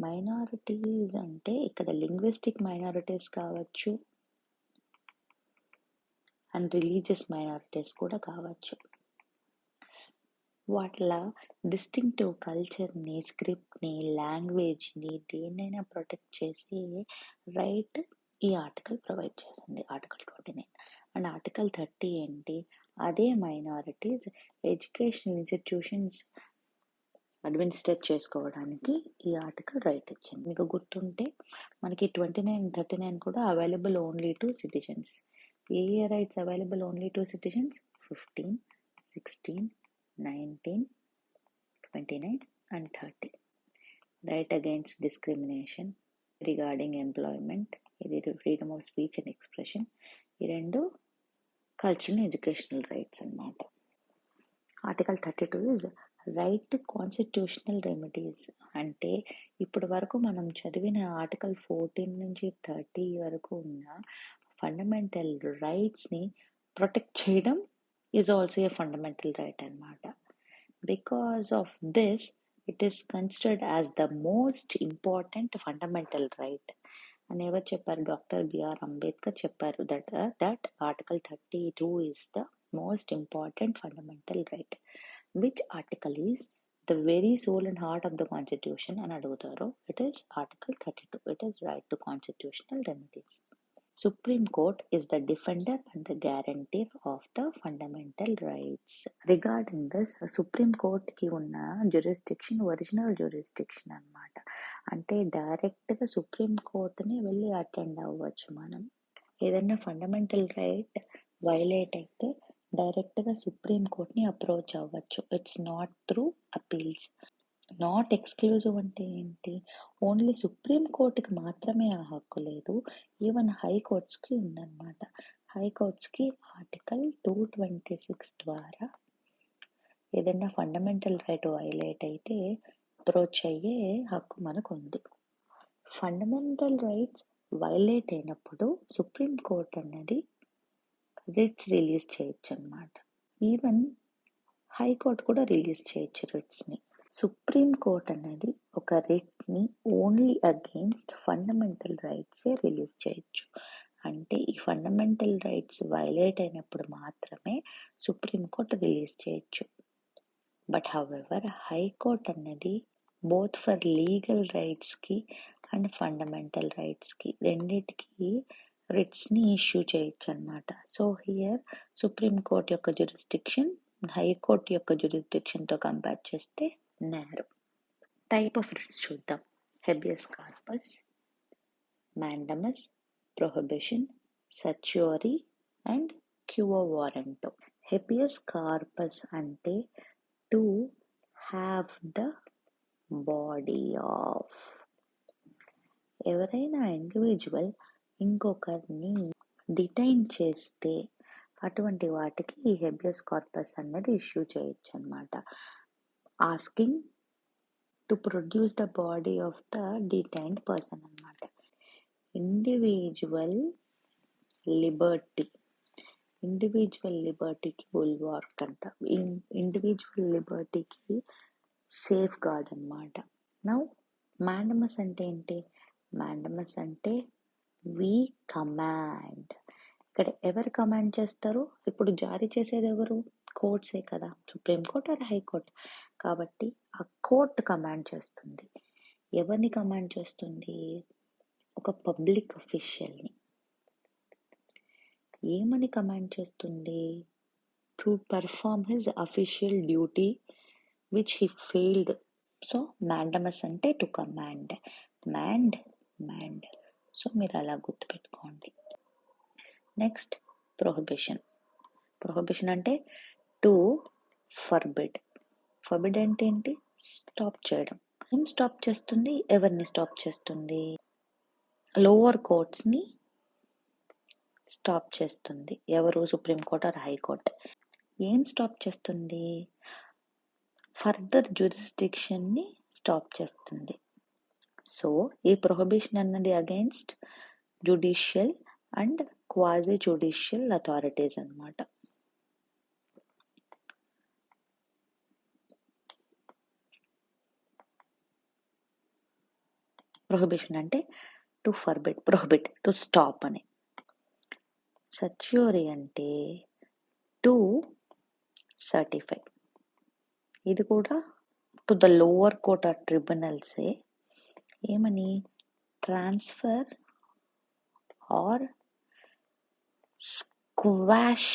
Minorities అంటే ఇక్కడ linguistic minorities కావచ్చు and religious minorities కూడా కావచ్చు. వాటిల distinctive కల్చర్ని, స్క్రిప్ట్ని, లాంగ్వేజ్ని, దేన్నైనా protect చేసే రైట్ ఈ ఆర్టికల్ ప్రొవైడ్ చేసింది, ఆర్టికల్ 29. అండ్ ఆర్టికల్ 30 ఏంటి? అదే మైనారిటీస్ ఎడ్యుకేషనల్ ఇన్స్టిట్యూషన్స్ అడ్మినిస్ట్రేట్ చేసుకోవడానికి ఈ ఆర్టికల్ రైట్ ఇచ్చింది. మీకు గుర్తుంటే మనకి 29, 39 కూడా available only to citizens. A rights available only to citizens? 15, 16, 19, 29 and 30. Right against discrimination, regarding employment, ఇది freedom of speech and expression. ఈ రెండు కల్చరల్ అండ్ ఎడ్యుకేషనల్ రైట్స్ అన్నమాట. Article 32 is right to constitutional remedies. అంటే ఇప్పటి వరకు మనం చదివిన article 14 నుంచి 30 వరకు ఉన్న ఫండమెంటల్ రైట్స్ని ప్రొటెక్ట్ చేయడం is also a fundamental right అన్నమాట. Because of this, it is considered as the most important fundamental right. అని ఎవరు చెప్పారు? డాక్టర్ బిఆర్ అంబేద్కర్ చెప్పారు that article 32 is the most important fundamental right. Which article is the very soul and heart of the constitution అని అడుగుతారు. It is article 32. It is right to constitutional remedies. Supreme Court is the defender and the guarantor of the fundamental rights. Regarding this, Supreme Court కి ఉన్న jurisdiction original jurisdiction అన్నమాట. అంటే డైరెక్ట్గా supreme కోర్టుని వెళ్ళి attend అవ్వచ్చు మనం. ఏదైనా ఫండమెంటల్ రైట్ వైలేట్ అయితే డైరెక్ట్గా సుప్రీం కోర్ట్ని అప్రోచ్ అవ్వచ్చు. It's not through appeals. Not exclusive అంటే ఏంటి? ఓన్లీ సుప్రీం కోర్టుకి మాత్రమే ఆ హక్కు లేదు, ఈవెన్ హైకోర్ట్స్కి ఉందన్నమాట. హైకోర్ట్స్కి ఆర్టికల్ 226 ద్వారా ఏదైనా ఫండమెంటల్ రైట్ వైలేట్ అయితే అప్రోచ్ అయ్యే హక్కు మనకు ఉంది. ఫండమెంటల్ రైట్స్ వైలేట్ అయినప్పుడు సుప్రీం కోర్ట్ అనేది రిట్స్ రిలీజ్ చేయొచ్చు అన్నమాట. ఈవెన్ హైకోర్టు కూడా రిలీజ్ చేయొచ్చు రిట్స్ని. సుప్రీం కోర్ట్ అనేది ఒక రిట్ని ఓన్లీ అగెయిన్స్ట్ ఫండమెంటల్ రైట్సే రిలీజ్ చేయొచ్చు. అంటే ఈ ఫండమెంటల్ రైట్స్ వైలేట్ అయినప్పుడు మాత్రమే సుప్రీం కోర్ట్ రిలీజ్ చేయొచ్చు. బట్ హౌఎవర్ హైకోర్ట్ అన్నది బోత్ ఫర్ లీగల్ రైట్స్కి అండ్ ఫండమెంటల్ రైట్స్కి రెండిటికి రిట్స్ని ఇష్యూ చేయొచ్చు అన్నమాట. సో హియర్ సుప్రీం కోర్ట్ యొక్క జ్యూరిస్డిక్షన్ హైకోర్టు యొక్క జ్యూరిస్డిక్షన్తో కంపేర్ చేస్తే నేరో. టైప్ ఆఫ్ రిట్స్ చూద్దాం. Habeas corpus, mandamus, prohibition, certiorari and quo warranto. Habeas corpus అంటే to have the body of. ఎవరైనా ఇండివిజువల్ ఇంకొకరిని డిటైన్ చేస్తే అటువంటి వాటికి ఈ హెబియస్ కార్పస్ అన్నది ఇష్యూ చేయొచ్చు అన్నమాట. Asking to produce the body of the detained person అన్నమాట. ఇండివిజువల్ లిబర్టీకి బుల్వార్క్ అంట. ఇండివిజువల్ లిబర్టీకి సేఫ్ గార్డ్ అన్నమాట. నౌ మ్యాండమస్ అంటే ఏంటి? మ్యాండమస్ అంటే వి కమాండ్. ఇక్కడ ఎవరు కమాండ్ చేస్తారు? ఇప్పుడు జారీ చేసేది ఎవరు? కోర్ట్సే కదా, సుప్రీం కోర్ట్ ఆర్ హైకోర్ట్. కాబట్టి ఆ కోర్ట్ కమాండ్ చేస్తుంది. ఎవరిని కమాండ్ చేస్తుంది? ఒక పబ్లిక్ అఫీషియల్ని. ఏమని కమాండ్ చేస్తుంది? To perform his official duty which he failed. So mandamus అంటే టు కమాండ్, మ్యాండ్. సో మీరు అలా గుర్తుపెట్టుకోండి. నెక్స్ట్ ప్రొహిబిషన్ అంటే టు ఫర్బిడ్. ఫర్బిడ్ అంటే ఏంటి? స్టాప్ చేయడం. ఏం స్టాప్ చేస్తుంది? ఎవరిని స్టాప్ చేస్తుంది? లోవర్ కోర్ట్స్ని స్టాప్ చేస్తుంది. ఎవరు? Supreme court or high court. ఏం స్టాప్ చేస్తుంది? ఫర్దర్ జ్యూరిస్డిక్షన్ని స్టాప్ చేస్తుంది. సో ఈ ప్రొహిబిషన్ అన్నది against judicial and quasi judicial authorities అన్నమాట. ప్రొహిబిషన్ అంటే టు ప్రొహిబిట్, టు స్టాప్ అని. సర్చ్యూరీ అంటే టు సర్టిఫై. ఇది కూడా to the lower court or ట్రిబ్యునల్సే. ఏమని? Transfer or squash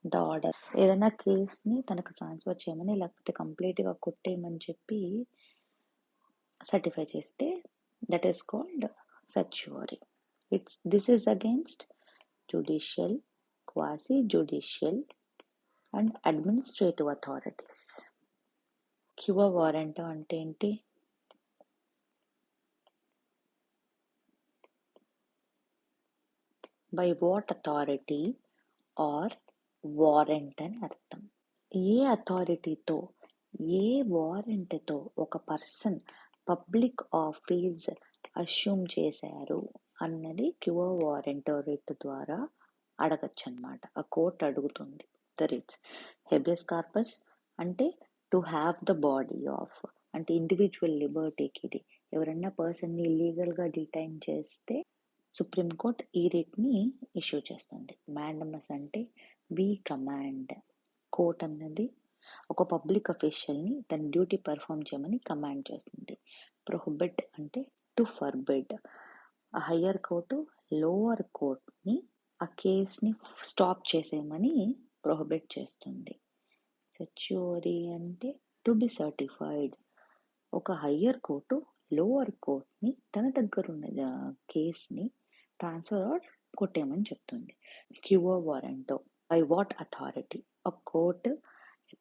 the order. ఏదైనా కేస్ని తనకు ట్రాన్స్ఫర్ చేయమని లేకపోతే కంప్లీట్గా కొట్టేయమని చెప్పి సర్టిఫై చేస్తే that is called certiorari. This is against judicial, quasi-judicial and administrative authorities. Quo warranto అంటే ఏంటి? By what authority or warrant అని అర్థం. ఏ అథారిటీతో, ఏ వారెంట్తో ఒక పర్సన్ పబ్లిక్ ఆఫీస్ అస్యూమ్ చేశారు అన్నది క్వో వారెంటో రిట్ ద్వారా అడగచ్చు అన్నమాట. ఆ కోర్ట్ అడుగుతుంది ద రిట్స్. హెబియస్ కార్పస్ అంటే to have the body of, అంటే ఇండివిజువల్ లిబర్టీకి. ఇది ఎవరన్నా పర్సన్ని ఇల్లీగల్గా డిటైన్ చేస్తే సుప్రీం కోర్ట్ ఈ రిట్ని ఇష్యూ చేస్తుంది. మ్యాండమస్ అంటే వి కమాండ్. కోర్ట్ అన్నది ఒక పబ్లిక్ అఫీషియల్ని తన డ్యూటీ పర్ఫామ్ చేయమని కమాండ్ చేస్తుంది. ప్రొహిబిట్ అంటే to forbid. Higher court lower కోర్ట్ని ఆ కేస్ని స్టాప్ చేసేయమని ప్రొహిబిట్ చేస్తుంది. సర్చ్యూరీ అంటే టు బి సర్టిఫైడ్. ఒక హయ్యర్ కోర్టు లోవర్ కోర్ట్ని తన దగ్గర ఉన్న కేస్ని ట్రాన్స్ఫర్ ఆర్ కొట్టేయమని చెప్తుంది. Quo warranto by what authority. a court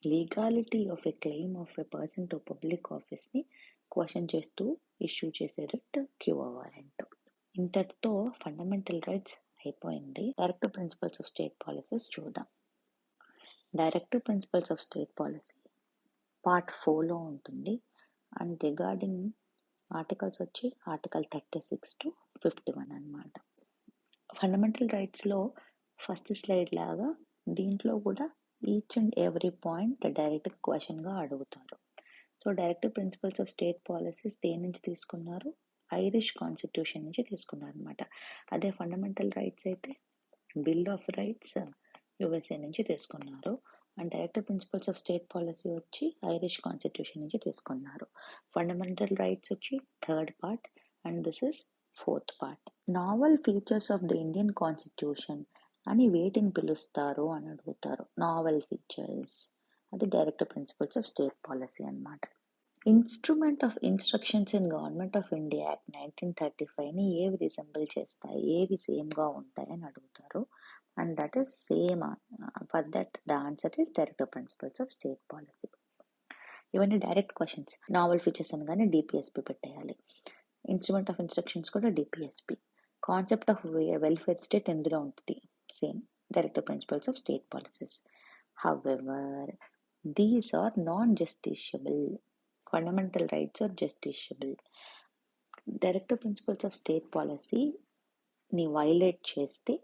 legality of a claim of a person to public office ని క్వశ్చన్ చేస్తూ ఇష్యూ చేసే రిట్ క్వో వారెంట్. ఇంతటితో ఫండమెంటల్ రైట్స్ అయిపోయింది. Directive principles of state policies చూద్దాం. Directive principles of state policy part 4లో ఉంటుంది. And regarding articles వచ్చి article 36 to 51 అన్నమాట. ఫండమెంటల్ రైట్స్లో ఫస్ట్ స్లైడ్ లాగా దీంట్లో కూడా each and every point direct క్వశ్చన్గా అడుగుతారు. So directive principles of state policies దేని నుంచి తీసుకున్నారు? ఐరిష్ కాన్స్టిట్యూషన్ నుంచి తీసుకున్నారు అనమాట. అదే ఫండమెంటల్ రైట్స్ అయితే బిల్ ఆఫ్ రైట్స్ యుఎస్ఏ నుంచి తీసుకున్నారు. And directive principles of state policy వచ్చి ఐరిష్ కాన్స్టిట్యూషన్ నుంచి తీసుకున్నారు. ఫండమెంటల్ రైట్స్ వచ్చి third part and this is fourth part. Novel features of the Indian constitution అని వేటిని పిలుస్తారు అని అడుగుతారు. నావల్ ఫీచర్స్ అది directive principles of state policy అన్నమాట. Instrument of instructions in government of India act 1935ని ఏవి రిసెంబుల్ చేస్తాయి, ఏవి సేమ్గా ఉంటాయి అని అడుగుతారు. And that is same. For that the answer is directive principles of state policy. ఇవన్నీ డైరెక్ట్ క్వశ్చన్స్. నావల్ ఫీచర్స్ అనగానే డిపిఎస్పి పెట్టేయాలి. ఇన్స్ట్రుమెంట్ ఆఫ్ ఇన్స్ట్రక్షన్స్ కూడా DPSP. Concept of welfare state ఎందులో ఉంటుంది? Same, directive principles of state policies. However these are non justiciable. Fundamental rights are justiciable. Directive principles of state పాలసీని violate చేస్తే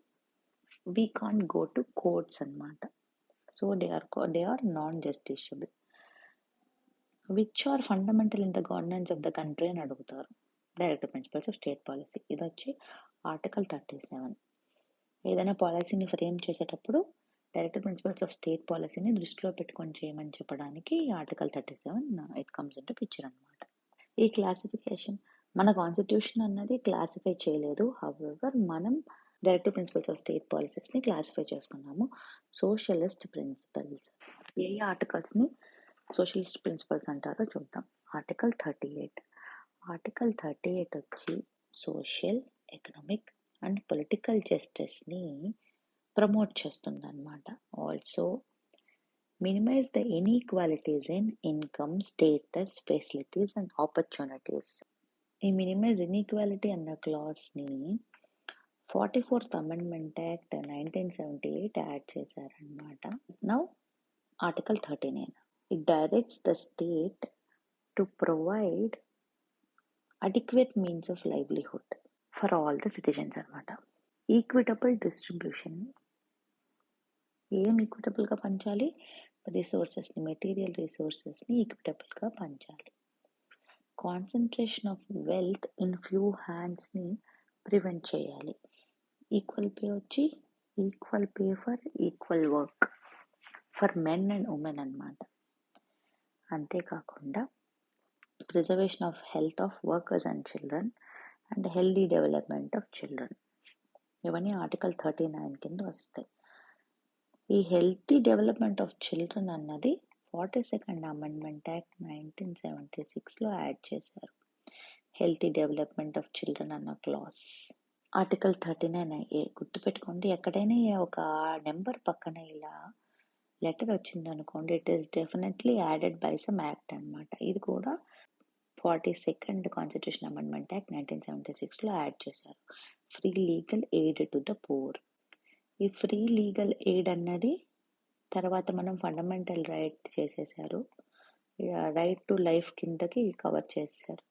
we can't go to courts అన్నమాట. So they are non-justiciable. Which are fundamental in the governance of the country అని అడుగుతారు. Directive principles of state policy ఇది వచ్చి article 37. ఏదైనా పాలసీని frame చేసేటప్పుడు డైరెక్టివ్ ప్రిన్సిపల్స్ ఆఫ్ స్టేట్ పాలసీని దృష్టిలో పెట్టుకొని చేయమని చెప్పడానికి article 37 it comes into picture అనమాట. ఈ క్లాసిఫికేషన్ మన కాన్స్టిట్యూషన్ అన్నది క్లాసిఫై చేయలేదు. హౌవెవర్ మనం డైరెక్టివ్ ప్రిన్సిపల్స్ ఆఫ్ స్టేట్ పాలసీస్ని క్లాసిఫై చేసుకున్నాము. Socialist principles. ఏ ఆర్టికల్స్ని సోషలిస్ట్ ప్రిన్సిపల్స్ అంటారో చూద్దాం. ఆర్టికల్ 38. ఆర్టికల్ 38 వచ్చి సోషల్, ఎకనామిక్ అండ్ పొలిటికల్ జస్టిస్ని ప్రమోట్ చేస్తుంది అనమాట. Also minimize the inequalities in income, status, facilities and opportunities. ఈ మినిమైజ్ ఇన్ఈక్వాలిటీ అన్న క్లాస్ని 44th అమెండ్మెంట్ యాక్ట్ 1978 యాడ్ చేశారనమాట. Now article 39. It directs the state to provide adequate means of livelihood for all the citizens అనమాట. Equitable distribution. ఏం ఈక్విటబుల్గా పంచాలి? రిసోర్సెస్ని, material రిసోర్సెస్ని ఈక్విటబుల్గా పంచాలి. Concentration of wealth in few హ్యాండ్స్ని ప్రివెంట్ చేయాలి. ఈక్వల్ పే వచ్చి equal pay for equal work for men and women అన్నమాట. అంతేకాకుండా preservation of health of workers and children and healthy development of children. ఇవన్నీ ఆర్టికల్ 39 కింద వస్తాయి. ఈ హెల్తీ డెవలప్మెంట్ ఆఫ్ చిల్డ్రన్ అన్నది 42nd అమెండ్మెంట్ యాక్ట్ 1976లో add చేశారు. హెల్తీ డెవలప్మెంట్ ఆఫ్ చిల్డ్రన్ అన్న క్లాస్. ఆర్టికల్ 39A గుర్తుపెట్టుకోండి. ఎక్కడైనా ఒక నెంబర్ పక్కన ఇలా లెటర్ వచ్చింది అనుకోండి, it is definitely added by some act అనమాట. ఇది కూడా 42nd కాన్స్టిట్యూషన్ అమెండ్మెంట్ యాక్ట్ 1976లో యాడ్ చేశారు. Free legal aid to the poor. ఈ ఫ్రీ లీగల్ ఎయిడ్ అన్నది తర్వాత మనం ఫండమెంటల్ రైట్ చేసేసారు. రైట్ టు లైఫ్ కిందకి కవర్ చేశారు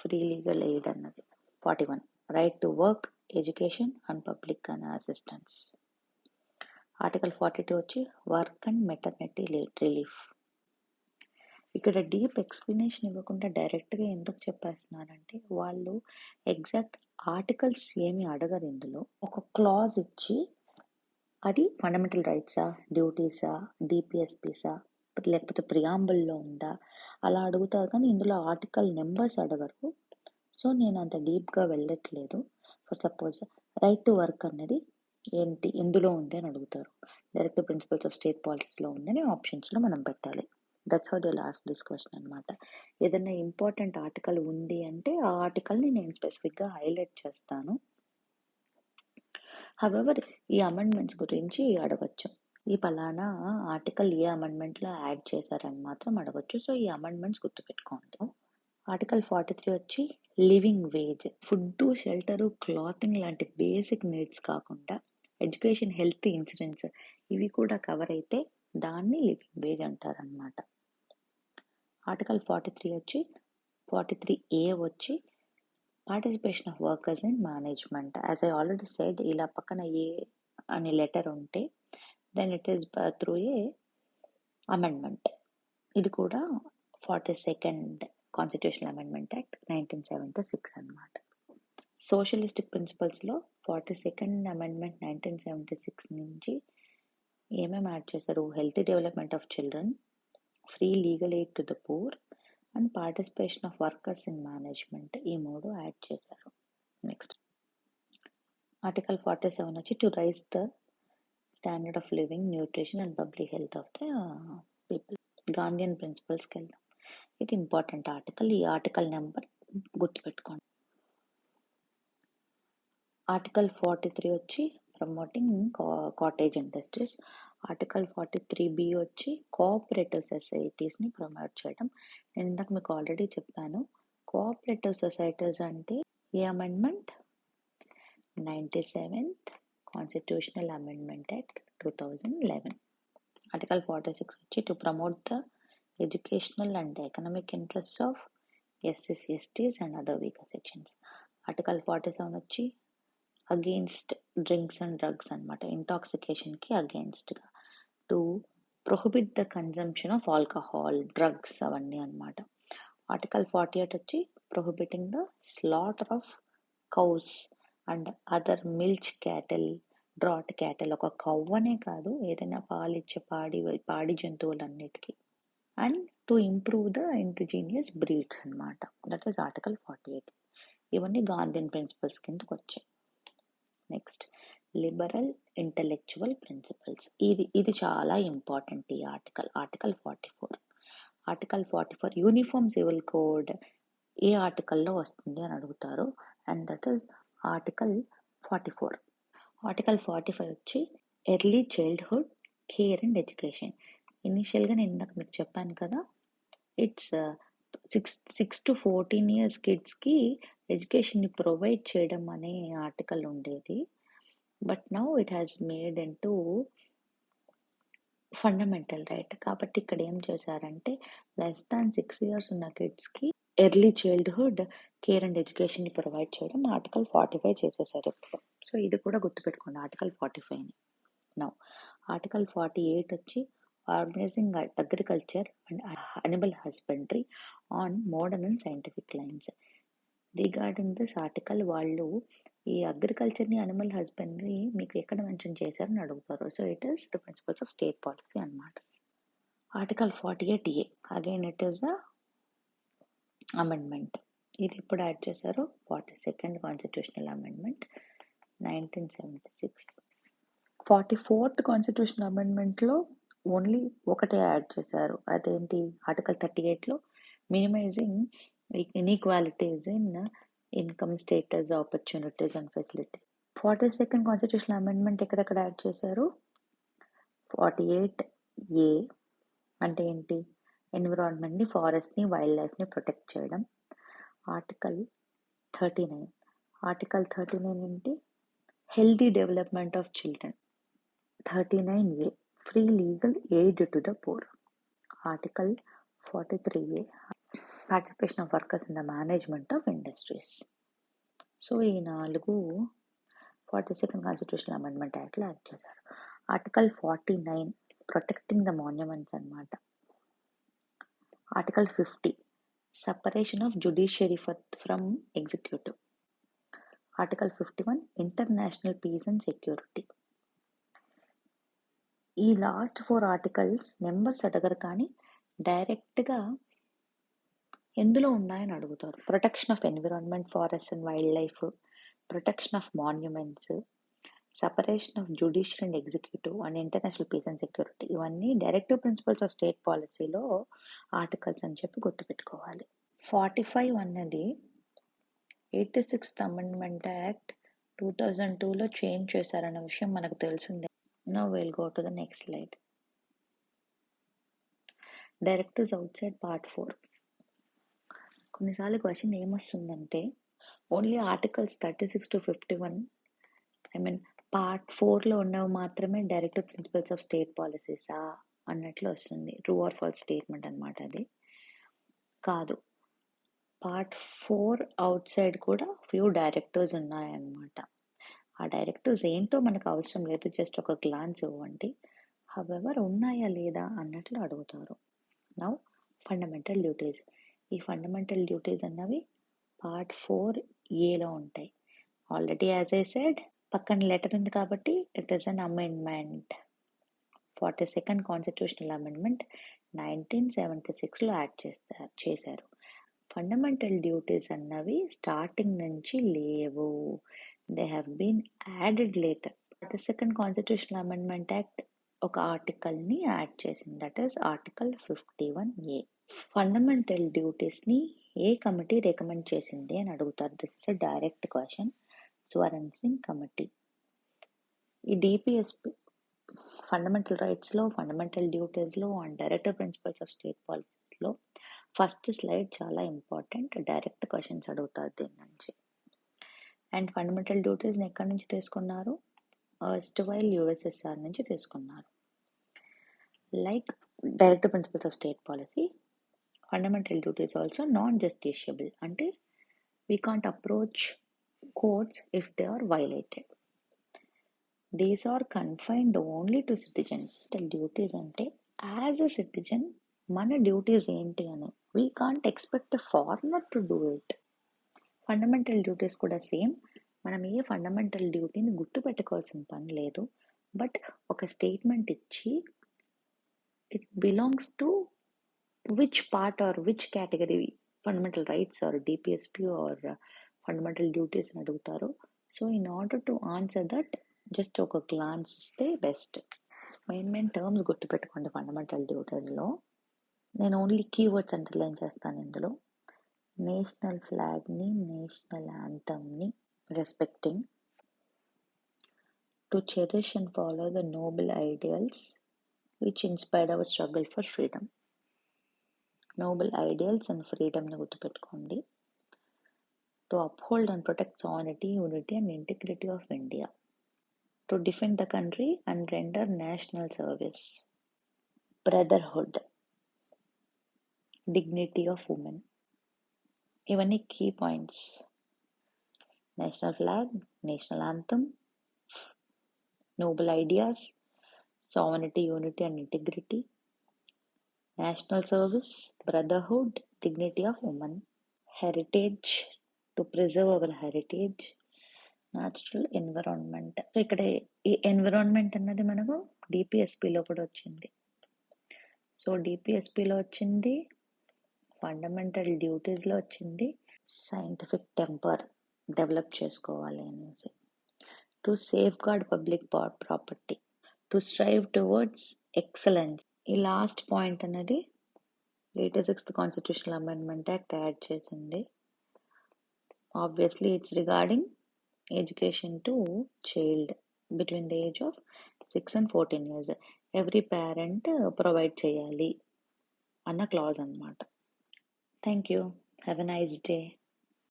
ఫ్రీ లీగల్ ఎయిడ్ అన్నది. 41. Right to work, education and public assistance. Article 42 వచ్చి వర్క్ అండ్ మెటర్నిటీ రిలీఫ్. ఇక్కడ డీప్ ఎక్స్ప్లెనేషన్ ఇవ్వకుండా డైరెక్ట్గా ఎందుకు చెప్పేస్తున్నారంటే వాళ్ళు ఎగ్జాక్ట్ ఆర్టికల్స్ ఏమి అడగరు. ఇందులో ఒక క్లాజ్ ఇచ్చి అది ఫండమెంటల్ రైట్సా, డ్యూటీసా, డిపిఎస్పీసా, లేకపోతే ప్రియాంబుల్లో ఉందా అలా అడుగుతారు. కానీ ఇందులో ఆర్టికల్ నెంబర్స్ అడగరు. సో నేను అంత డీప్గా వెళ్ళట్లేదు. For suppose right to work అన్నది ఏంటి, ఎందులో ఉంది అని అడుగుతారు. డైరెక్టివ్ ప్రిన్సిపల్స్ ఆఫ్ స్టేట్ పాలసీలో ఉందని ఆప్షన్స్లో మనం పెట్టాలి. That's how they last this question అనమాట. ఏదైనా ఇంపార్టెంట్ ఆర్టికల్ ఉంది అంటే ఆ ఆర్టికల్ని నేను స్పెసిఫిక్గా హైలైట్ చేస్తాను. హవెవర్ ఈ అమెండ్మెంట్స్ గురించి అడగచ్చు. ఈ పలానా ఆర్టికల్ ఏ అమెండ్మెంట్లో యాడ్ చేశారని మాత్రం అడగచ్చు. సో ఈ అమెండ్మెంట్స్ గుర్తుపెట్టుకోండి. ఆర్టికల్ 43 వచ్చి living wage. Food, shelter, clothing లాంటి బేసిక్ నీడ్స్ కాకుండా ఎడ్యుకేషన్, హెల్త్, ఇన్సూరెన్స్ ఇవి కూడా కవర్ అయితే దాన్ని లివింగ్ వేజ్ అంటారనమాట. ఆర్టికల్ 43A వచ్చి participation of workers in management. As I already said, ఇలా పక్కన ఏ అనే లెటర్ ఉంటే then it is through a amendment. ఇది కూడా 42nd కాన్స్టిట్యూషనల్ అమెండ్మెంట్ యాక్ట్ 1976 అన్నమాట. సోషలిస్టిక్ ప్రిన్సిపల్స్లో 42nd అమెండ్మెంట్ 1976 నుంచి ఏమేమి యాడ్ చేశారు? Healthy development of children, free legal aid to the poor and participation of workers in management, ఈ 3 add చేశారు. Next article 47 వచ్చి to raise the standard of living, nutrition and public health of the people. Gandhian ప్రిన్సిపల్స్కి వెళ్దాం. ఇది important article. ఈ article number గుర్తుపెట్టుకోండి. Article 43 వచ్చి promoting cottage industries. Article 43B వచ్చి కోఆపరేటివ్ సొసైటీస్ని ప్రమోట్ చేయడం. నేను ఇందాక మీకు ఆల్రెడీ చెప్పాను, కోఆపరేటివ్ సొసైటీస్ అంటే ఏ amendment? 97th constitutional amendment act 2011. Article 46 వచ్చి to promote the educational and economic interests of ఎస్సీస్, STs and other weaker sections. Article 47 వచ్చి అగెయిన్స్ట్ డ్రింక్స్ అండ్ డ్రగ్స్ అనమాట, ఇంటాక్సికేషన్కి అగెయిన్స్ట్గా. To prohibit the consumption of alcohol, drugs అవన్నీ అనమాట. Article 48 వచ్చి prohibiting the slaughter of cows and other milch cattle, draught cattle, ఒక కవ్వనే కాదు ఏదైనా పాలిచ్చే పాడి జంతువులన్నిటికీ. And to improve the indigenous breeds అనమాట. That is article 48. ఇవన్నీ గాంధీయన్ ప్రిన్సిపల్స్ కిందకు వచ్చాయి. Next liberal intellectual principles. ఇది చాలా ఇంపార్టెంట్ ఈ article. Article 44. Article 44 uniform civil code ఏ ఆర్టికల్లో వస్తుంది అని అడుగుతారు, and that is article 44. Article 45 వచ్చి early childhood care and education. ఇనిషియల్గా నేను ఇందాక మీకు చెప్పాను కదా, ఇట్స్ 6 to 14 years కిడ్స్కి ఎడ్యుకేషన్ని ప్రొవైడ్ చేయడం అనే ఆర్టికల్ ఉండేది. But now it has made into fundamental right. కాబట్టి ఇక్కడ ఏం చేశారంటే లెస్ దాన్ 6 years ఉన్న కిడ్స్కి ఎర్లీ చైల్డ్హుడ్ కేర్ అండ్ ఎడ్యుకేషన్ని ప్రొవైడ్ చేయడం ఆర్టికల్ 45 చేసేసారు ఇప్పుడు. సో ఇది కూడా గుర్తుపెట్టుకోండి, ఆర్టికల్ 45ని. నౌ ఆర్టికల్ 48 వచ్చి organizing agriculture and animal husbandry on modern and scientific lines. Regarding this article వాళ్ళు ఈ అగ్రికల్చర్ని, అనిమల్ హస్బెండరీ మీకు ఎక్కడ మెన్షన్ చేశారని అడుగుతారు. So it is the principles of state policy అనమాట. Article 48A again it is the amendment. ఇది ఇప్పుడు add చేశారు, 42nd constitutional amendment 1976. 44th constitutional అమెండ్మెంట్లో ఓన్లీ ఒకటే యాడ్ చేశారు, అదేంటి? ఆర్టికల్ 38లో minimising inequalities in income status, opportunities and facility. 42nd constitutional amendment ఎక్కడెక్కడ యాడ్ చేశారు? 48A అంటే ఏంటి? ఎన్విరాన్మెంట్ని, ఫారెస్ట్ని, వైల్డ్ లైఫ్ని ప్రొటెక్ట్ చేయడం. ఆర్టికల్ 39. ఆర్టికల్ 39 ఏంటి? Healthy development of children. 39A free legal aid to the poor. Article 43A participation of workers in the management of industries. So ఈ 4 42nd కాన్స్టిట్యూషనల్ అమెండ్మెంట్ యాక్ట్లో యాడ్ చేశారు. ఆర్టికల్ 49 ప్రొటెక్టింగ్ ద మాన్యుమెంట్స్ అన్నమాట. Article 50 separation of judiciary from executive. Article 51 international peace and security. ఈ last 4 articles numbers అడగరు, కానీ డైరెక్ట్గా ఎందులో ఉన్నాయని అడుగుతారు. Protection of environment, forest and wildlife, protection of monuments, separation of judicial and executive and international peace and security. ఇవన్నీ directive principles of state పాలసీలో articles అని చెప్పి గుర్తుపెట్టుకోవాలి. 45 అన్నది 86th అమెండ్మెంట్ యాక్ట్ 2002లో చేంజ్ చేశారన్న విషయం మనకు తెలిసిందే. Now we'll go to the next slide. Directives outside part 4. కొన్నిసార్లు క్వశ్చన్ ఏమొస్తుందంటే ఓన్లీ ఆర్టికల్స్ 36 to 51, పార్ట్ 4లో ఉన్నవి మాత్రమే డైరెక్టివ్ ప్రిన్సిపల్స్ ఆఫ్ స్టేట్ పాలసీసా అన్నట్లు వస్తుంది. ట్రూ ఆర్ ఫాల్స్ స్టేట్మెంట్ అనమాట అది. కాదు, పార్ట్ 4 అవుట్ సైడ్ కూడా ఫ్యూ డైరెక్టివ్స్ ఉన్నాయన్నమాట. ఆ డైరెక్టివ్స్ ఏంటో మనకు అవసరం లేదు, జస్ట్ ఒక గ్లాన్స్ ఇవ్వండి. హవెవర్ ఉన్నాయా లేదా అన్నట్లు అడుగుతారు. Now fundamental duties. ఈ ఫండమెంటల్ డ్యూటీస్ అన్నవి పార్ట్ 4A ఉంటాయి. ఆల్రెడీ యాజ్ ఐ సెడ్, పక్కన లెటర్ ఉంది కాబట్టి it is an amendment. 42nd constitutional amendment 1976లో యాడ్ చేశారు. ఫండమెంటల్ డ్యూటీస్ అన్నవి స్టార్టింగ్ నుంచి లేవు, they have been added later. 42nd constitutional amendment act ఒక ఆర్టికల్ని యాడ్ చేసింది, that is article 51A. Fundamental డ్యూటీస్ని ఏ కమిటీ రికమెండ్ చేసింది అని అడుగుతారు. This is a direct question. Swaran Singh committee. ఈ డిపిఎస్పి ఫండమెంటల్ రైట్స్లో, ఫండమెంటల్ డ్యూటీస్లో and directive principles of state పాలసీస్లో ఫస్ట్ స్లైడ్ చాలా ఇంపార్టెంట్, డైరెక్ట్ క్వశ్చన్స్ అడుగుతారు దీని నుంచి. అండ్ ఫండమెంటల్ డ్యూటీస్ని ఎక్కడి నుంచి తీసుకున్నారు? ఎర్స్ట్వైల్ యుఎస్ఎస్ఆర్ నుంచి తీసుకున్నారు. Like directive principles of state policy, fundamental duties also non justiciable, అంటే we can't approach courts if they are violated. These are confined only to citizens. Duties అంటే యాజ్ అ సిటిజన్ మన duties ఏంటి అని, we can't expect a foreigner to do it. Fundamental duties కూడా same. మనం ఏ fundamental డ్యూటీని గుర్తుపెట్టుకోవాల్సిన పని లేదు, బట్ ఒక స్టేట్మెంట్ ఇచ్చి it belongs to which part or which category, fundamental rights or DPSP or fundamental duties అని అడుగుతారు. So in order to answer that just ఒక గ్లాన్స్ ఇస్తే బెస్ట్. మెయిన్ టర్మ్స్ గుర్తుపెట్టుకోండి ఫండమెంటల్ డ్యూటీస్లో. నేను ఓన్లీ కీవర్డ్స్ అండర్లైన్ చేస్తాను ఇందులో. నేషనల్ ఫ్లాగ్ని, నేషనల్ యాంథమ్ని respecting, to cherish and follow the noble ideals which inspired our struggle for freedom. Noble ideals and ఫ్రీడమ్ని గుర్తుపెట్టుకోండి. To uphold and protect సానిటీ, unity and integrity of India. To defend the country and render national service. Brotherhood, dignity of women. ఇవన్నీ key points. National flag, national anthem, noble ideas, sovereignty, unity and integrity, national service, brotherhood, dignity of women, heritage, to preserve our heritage, natural environment. So ఇక్కడ ఈ environment అన్నది మనకు డిపిఎస్పిలో కూడా వచ్చింది. So డిపిఎస్పిలో వచ్చింది, fundamental డ్యూటీస్లో వచ్చింది. Scientific temper develop చేసుకోవాలి అనేసి. To safeguard public property, to strive towards excellence. ఈ లాస్ట్ పాయింట్ అనేది 86th constitutional amendment act add చేసింది. Obviously it's regarding education to child between the age of 6 and 14 years. Every parent provide చేయాలి అన్న clause అన్నమాట. Thank you. Have a nice day.